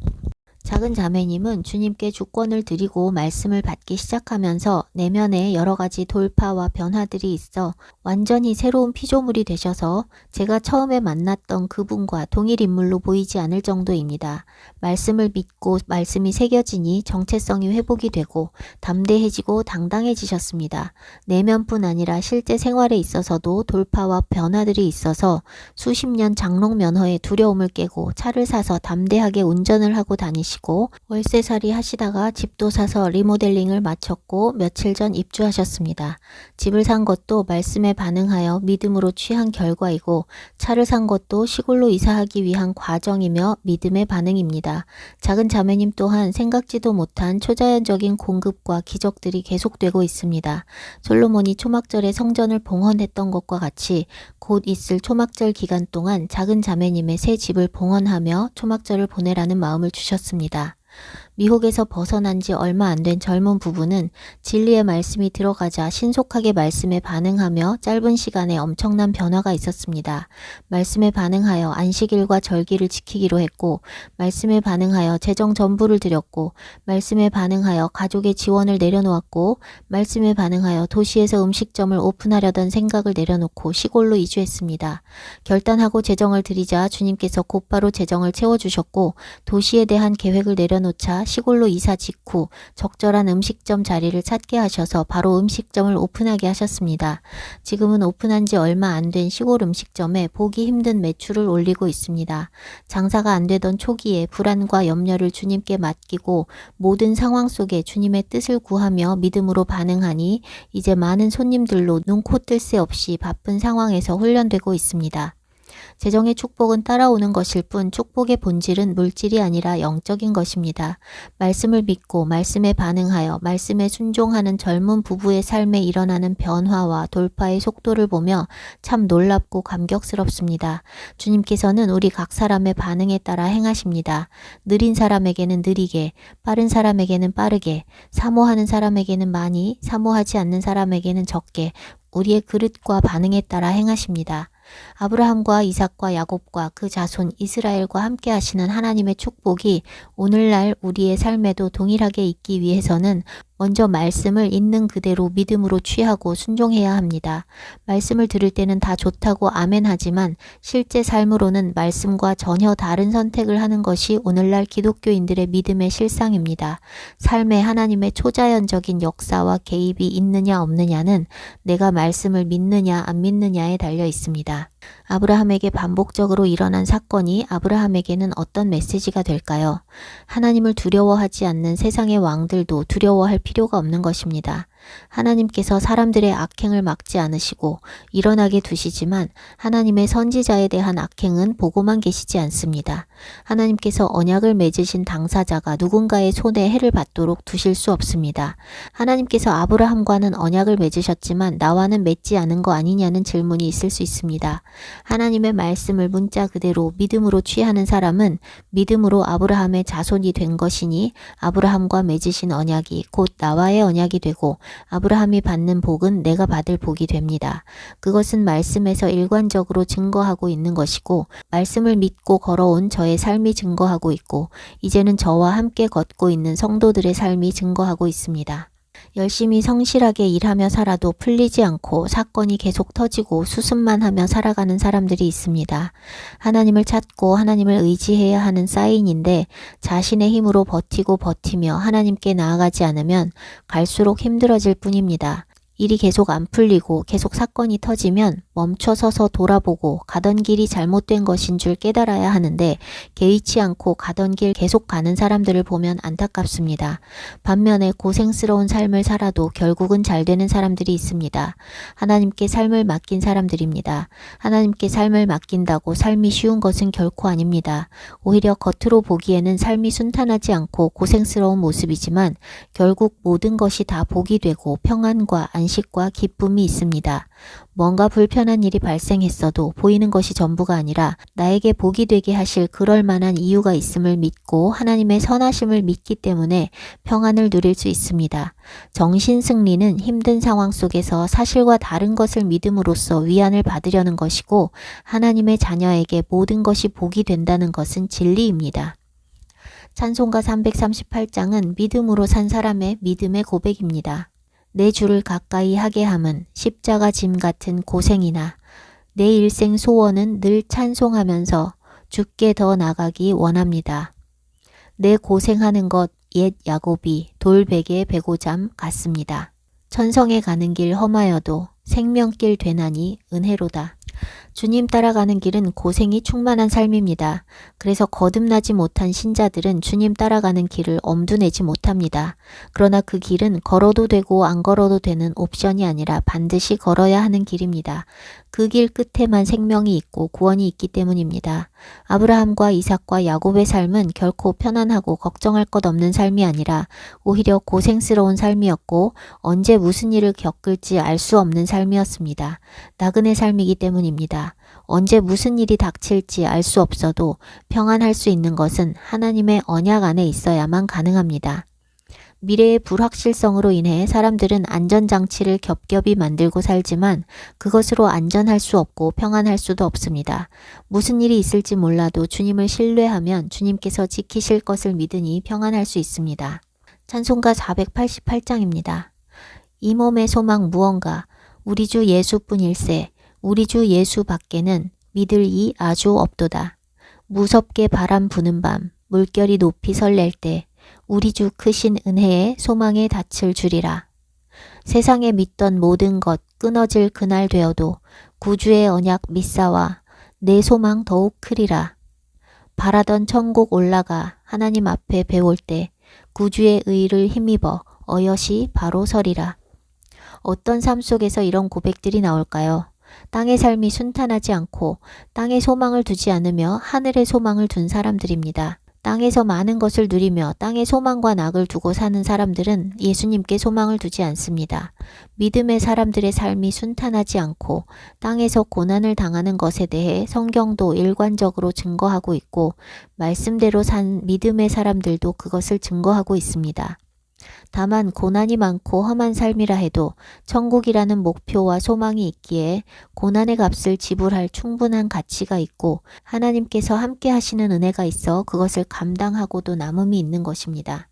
작은 자매님은 주님께 주권을 드리고 말씀을 받기 시작하면서 내면에 여러 가지 돌파와 변화들이 있어 완전히 새로운 피조물이 되셔서 제가 처음에 만났던 그분과 동일 인물로 보이지 않을 정도입니다. 말씀을 믿고 말씀이 새겨지니 정체성이 회복이 되고 담대해지고 당당해지셨습니다. 내면뿐 아니라 실제 생활에 있어서도 돌파와 변화들이 있어서 수십 년 장롱 면허의 두려움을 깨고 차를 사서 담대하게 운전을 하고 다니시고 월세살이 하시다가 집도 사서 리모델링을 마쳤고 며칠 전 입주하셨습니다. 집을 산 것도 말씀에 반응하여 믿음으로 취한 결과이고 차를 산 것도 시골로 이사하기 위한 과정이며 믿음의 반응입니다. 작은 자매님 또한 생각지도 못한 초자연적인 공급과 기적들이 계속되고 있습니다. 솔로몬이 초막절에 성전을 봉헌했던 것과 같이 곧 있을 초막절 기간 동안 작은 자매님의 새 집을 봉헌하며 초막절을 보내라는 마음을 주셨습니다. 미혹에서 벗어난 지 얼마 안 된 젊은 부부는 진리의 말씀이 들어가자 신속하게 말씀에 반응하며 짧은 시간에 엄청난 변화가 있었습니다. 말씀에 반응하여 안식일과 절기를 지키기로 했고 말씀에 반응하여 재정 전부를 드렸고 말씀에 반응하여 가족의 지원을 내려놓았고 말씀에 반응하여 도시에서 음식점을 오픈하려던 생각을 내려놓고 시골로 이주했습니다. 결단하고 재정을 드리자 주님께서 곧바로 재정을 채워주셨고 도시에 대한 계획을 내려놓자 시골로 이사 직후 적절한 음식점 자리를 찾게 하셔서 바로 음식점을 오픈하게 하셨습니다. 지금은 오픈한 지 얼마 안 된 시골 음식점에 보기 힘든 매출을 올리고 있습니다. 장사가 안 되던 초기에 불안과 염려를 주님께 맡기고 모든 상황 속에 주님의 뜻을 구하며 믿음으로 반응하니 이제 많은 손님들로 눈코 뜰 새 없이 바쁜 상황에서 훈련되고 있습니다. 재정의 축복은 따라오는 것일 뿐 축복의 본질은 물질이 아니라 영적인 것입니다. 말씀을 믿고 말씀에 반응하여 말씀에 순종하는 젊은 부부의 삶에 일어나는 변화와 돌파의 속도를 보며 참 놀랍고 감격스럽습니다. 주님께서는 우리 각 사람의 반응에 따라 행하십니다. 느린 사람에게는 느리게, 빠른 사람에게는 빠르게, 사모하는 사람에게는 많이, 사모하지 않는 사람에게는 적게 우리의 그릇과 반응에 따라 행하십니다. 아브라함과 이삭과 야곱과 그 자손 이스라엘과 함께 하시는 하나님의 축복이 오늘날 우리의 삶에도 동일하게 있기 위해서는 먼저 말씀을 있는 그대로 믿음으로 취하고 순종해야 합니다. 말씀을 들을 때는 다 좋다고 아멘하지만 실제 삶으로는 말씀과 전혀 다른 선택을 하는 것이 오늘날 기독교인들의 믿음의 실상입니다. 삶에 하나님의 초자연적인 역사와 개입이 있느냐 없느냐는 내가 말씀을 믿느냐 안 믿느냐에 달려 있습니다. 아브라함에게 반복적으로 일어난 사건이 아브라함에게는 어떤 메시지가 될까요? 하나님을 두려워하지 않는 세상의 왕들도 두려워할 필요가 없는 것입니다. 하나님께서 사람들의 악행을 막지 않으시고 일어나게 두시지만 하나님의 선지자에 대한 악행은 보고만 계시지 않습니다. 하나님께서 언약을 맺으신 당사자가 누군가의 손에 해를 받도록 두실 수 없습니다. 하나님께서 아브라함과는 언약을 맺으셨지만 나와는 맺지 않은 거 아니냐는 질문이 있을 수 있습니다. 하나님의 말씀을 문자 그대로 믿음으로 취하는 사람은 믿음으로 아브라함의 자손이 된 것이니 아브라함과 맺으신 언약이 곧 나와의 언약이 되고 아브라함이 받는 복은 내가 받을 복이 됩니다. 그것은 말씀에서 일관적으로 증거하고 있는 것이고 말씀을 믿고 걸어온 저의 삶이 증거하고 있고 이제는 저와 함께 걷고 있는 성도들의 삶이 증거하고 있습니다. 열심히 성실하게 일하며 살아도 풀리지 않고 사건이 계속 터지고 수습만 하며 살아가는 사람들이 있습니다. 하나님을 찾고 하나님을 의지해야 하는 사인인데 자신의 힘으로 버티며 하나님께 나아가지 않으면 갈수록 힘들어질 뿐입니다. 일이 계속 안 풀리고 계속 사건이 터지면 멈춰서서 돌아보고 가던 길이 잘못된 것인 줄 깨달아야 하는데 개의치 않고 가던 길 계속 가는 사람들을 보면 안타깝습니다. 반면에 고생스러운 삶을 살아도 결국은 잘 되는 사람들이 있습니다. 하나님께 삶을 맡긴 사람들입니다. 하나님께 삶을 맡긴다고 삶이 쉬운 것은 결코 아닙니다. 오히려 겉으로 보기에는 삶이 순탄하지 않고 고생스러운 모습이지만 결국 모든 것이 다 복이 되고 평안과 안식과 기쁨이 있습니다. 뭔가 불편한 일이 발생했어도 보이는 것이 전부가 아니라 나에게 복이 되게 하실 그럴 만한 이유가 있음을 믿고 하나님의 선하심을 믿기 때문에 평안을 누릴 수 있습니다. 정신 승리는 힘든 상황 속에서 사실과 다른 것을 믿음으로써 위안을 받으려는 것이고 하나님의 자녀에게 모든 것이 복이 된다는 것은 진리입니다. 찬송가 338장은 믿음으로 산 사람의 믿음의 고백입니다. 내 주를 가까이 하게 함은 십자가 짐 같은 고생이나 내 일생 소원은 늘 찬송하면서 주께 더 나가기 원합니다. 내 고생하는 것 옛 야곱이 돌베개 베고잠 같습니다. 천성에 가는 길 험하여도 생명길 되나니 은혜로다. 주님 따라가는 길은 고생이 충만한 삶입니다. 그래서 거듭나지 못한 신자들은 주님 따라가는 길을 엄두내지 못합니다. 그러나 그 길은 걸어도 되고 안 걸어도 되는 옵션이 아니라 반드시 걸어야 하는 길입니다. 그 길 끝에만 생명이 있고 구원이 있기 때문입니다. 아브라함과 이삭과 야곱의 삶은 결코 편안하고 걱정할 것 없는 삶이 아니라 오히려 고생스러운 삶이었고 언제 무슨 일을 겪을지 알 수 없는 삶이었습니다. 나그네 삶이기 때문입니다. 언제 무슨 일이 닥칠지 알 수 없어도 평안할 수 있는 것은 하나님의 언약 안에 있어야만 가능합니다. 미래의 불확실성으로 인해 사람들은 안전장치를 겹겹이 만들고 살지만 그것으로 안전할 수 없고 평안할 수도 없습니다. 무슨 일이 있을지 몰라도 주님을 신뢰하면 주님께서 지키실 것을 믿으니 평안할 수 있습니다. 찬송가 488장입니다. 이 몸의 소망 무언가 우리 주 예수뿐일세 우리 주 예수 밖에는 믿을 이 아주 없도다. 무섭게 바람 부는 밤 물결이 높이 설렐 때 우리 주 크신 은혜에 소망의 닻을 주리라. 세상에 믿던 모든 것 끊어질 그날 되어도 구주의 언약 믿사와 내 소망 더욱 크리라. 바라던 천국 올라가 하나님 앞에 배울 때 구주의 의를 힘입어 어여시 바로 서리라. 어떤 삶 속에서 이런 고백들이 나올까요? 땅의 삶이 순탄하지 않고 땅에 소망을 두지 않으며 하늘에 소망을 둔 사람들입니다. 땅에서 많은 것을 누리며 땅의 소망과 낙을 두고 사는 사람들은 예수님께 소망을 두지 않습니다. 믿음의 사람들의 삶이 순탄하지 않고 땅에서 고난을 당하는 것에 대해 성경도 일관적으로 증거하고 있고 말씀대로 산 믿음의 사람들도 그것을 증거하고 있습니다. 다만 고난이 많고 험한 삶이라 해도 천국이라는 목표와 소망이 있기에 고난의 값을 지불할 충분한 가치가 있고 하나님께서 함께 하시는 은혜가 있어 그것을 감당하고도 남음이 있는 것입니다.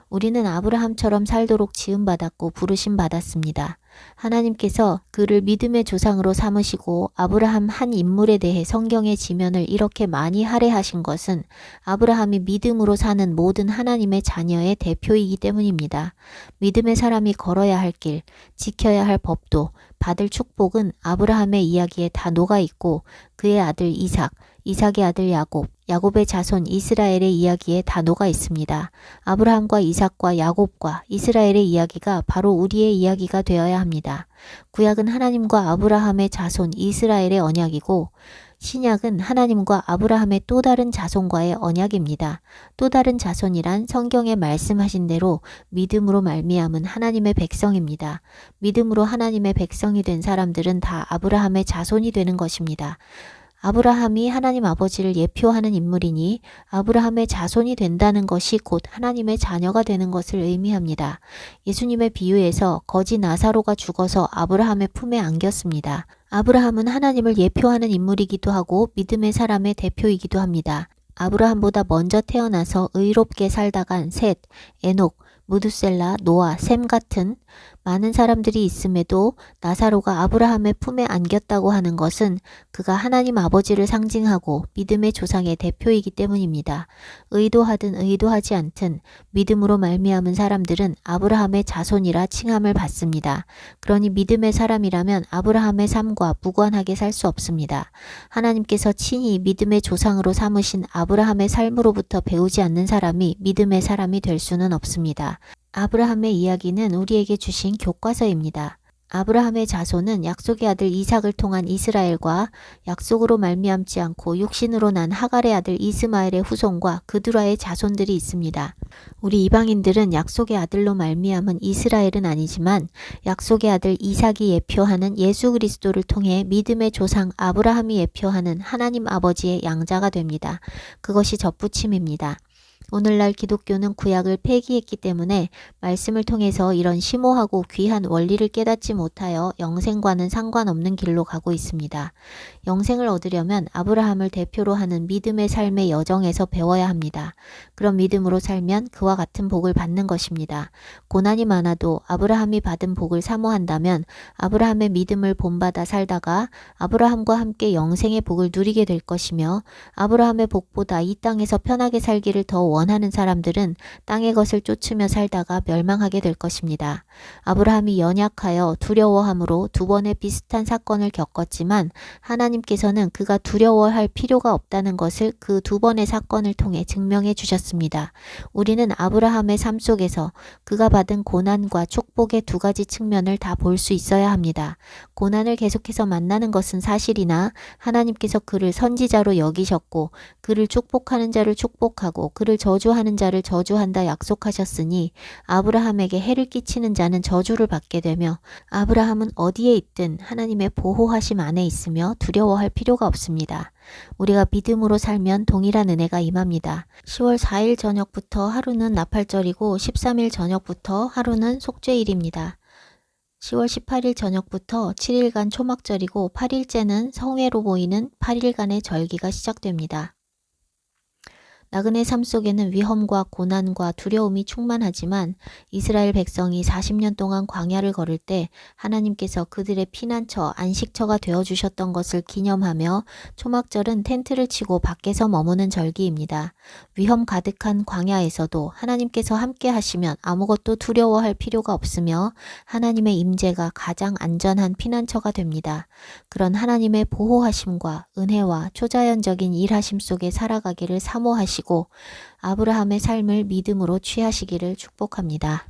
우리는 아브라함처럼 살도록 지음받았고 부르심 받았습니다. 하나님께서 그를 믿음의 조상으로 삼으시고 아브라함 한 인물에 대해 성경의 지면을 이렇게 많이 할애하신 것은 아브라함이 믿음으로 사는 모든 하나님의 자녀의 대표이기 때문입니다. 믿음의 사람이 걸어야 할 길, 지켜야 할 법도, 받을 축복은 아브라함의 이야기에 다 녹아있고 그의 아들 이삭, 이삭의 아들 야곱, 야곱의 자손 이스라엘의 이야기에 다 녹아 있습니다. 아브라함과 이삭과 야곱과 이스라엘의 이야기가 바로 우리의 이야기가 되어야 합니다. 구약은 하나님과 아브라함의 자손 이스라엘의 언약이고 신약은 하나님과 아브라함의 또 다른 자손과의 언약입니다. 또 다른 자손이란 성경에 말씀하신 대로 믿음으로 말미암은 하나님의 백성입니다. 믿음으로 하나님의 백성이 된 사람들은 다 아브라함의 자손이 되는 것입니다. 아브라함이 하나님 아버지를 예표하는 인물이니 아브라함의 자손이 된다는 것이 곧 하나님의 자녀가 되는 것을 의미합니다. 예수님의 비유에서 거지 나사로가 죽어서 아브라함의 품에 안겼습니다. 아브라함은 하나님을 예표하는 인물이기도 하고 믿음의 사람의 대표이기도 합니다. 아브라함보다 먼저 태어나서 의롭게 살다 간 셋, 에녹, 무두셀라, 노아, 셈 같은 많은 사람들이 있음에도 나사로가 아브라함의 품에 안겼다고 하는 것은 그가 하나님 아버지를 상징하고 믿음의 조상의 대표이기 때문입니다. 의도하든 의도하지 않든 믿음으로 말미암은 사람들은 아브라함의 자손이라 칭함을 받습니다. 그러니 믿음의 사람이라면 아브라함의 삶과 무관하게 살 수 없습니다. 하나님께서 친히 믿음의 조상으로 삼으신 아브라함의 삶으로부터 배우지 않는 사람이 믿음의 사람이 될 수는 없습니다. 아브라함의 이야기는 우리에게 주신 교과서입니다. 아브라함의 자손은 약속의 아들 이삭을 통한 이스라엘과 약속으로 말미암지 않고 육신으로 난 하갈의 아들 이스마엘의 후손과 그두라의 자손들이 있습니다. 우리 이방인들은 약속의 아들로 말미암은 이스라엘은 아니지만 약속의 아들 이삭이 예표하는 예수 그리스도를 통해 믿음의 조상 아브라함이 예표하는 하나님 아버지의 양자가 됩니다. 그것이 접붙임입니다. 오늘날 기독교는 구약을 폐기했기 때문에 말씀을 통해서 이런 심오하고 귀한 원리를 깨닫지 못하여 영생과는 상관없는 길로 가고 있습니다. 영생을 얻으려면 아브라함을 대표로 하는 믿음의 삶의 여정에서 배워야 합니다. 그런 믿음으로 살면 그와 같은 복을 받는 것입니다. 고난이 많아도 아브라함이 받은 복을 사모한다면 아브라함의 믿음을 본받아 살다가 아브라함과 함께 영생의 복을 누리게 될 것이며 아브라함의 복보다 이 땅에서 편하게 살기를 더 원하는 사람들은 땅의 것을 쫓으며 살다가 멸망하게 될 것입니다. 아브라함이 연약하여 두려워함으로 두 번의 비슷한 사건을 겪었지만 하나님께서는 그가 두려워할 필요가 없다는 것을 그 두 번의 사건을 통해 증명해 주셨습니다. 우리는 아브라함의 삶 속에서 그가 받은 고난과 축복의 두 가지 측면을 다 볼 수 있어야 합니다. 고난을 계속해서 만나는 것은 사실이나 하나님께서 그를 선지자로 여기셨고 그를 축복하는 자를 축복하고 그를 저주하는 자를 저주한다 약속하셨으니 아브라함에게 해를 끼치는 자는 저주를 받게 되며 아브라함은 어디에 있든 하나님의 보호하심 안에 있으며 두려워할 필요가 없습니다. 우리가 믿음으로 살면 동일한 은혜가 임합니다. 10월 4일 저녁부터 하루는 나팔절이고 13일 저녁부터 하루는 속죄일입니다. 10월 18일 저녁부터 7일간 초막절이고 8일째는 성회로 모이는 8일간의 절기가 시작됩니다. 나그네 삶 속에는 위험과 고난과 두려움이 충만하지만 이스라엘 백성이 40년 동안 광야를 걸을 때 하나님께서 그들의 피난처, 안식처가 되어주셨던 것을 기념하며 초막절은 텐트를 치고 밖에서 머무는 절기입니다. 위험 가득한 광야에서도 하나님께서 함께 하시면 아무것도 두려워할 필요가 없으며 하나님의 임재가 가장 안전한 피난처가 됩니다. 그런 하나님의 보호하심과 은혜와 초자연적인 일하심 속에 살아가기를 사모하시고 아브라함의 삶을 믿음으로 취하시기를 축복합니다.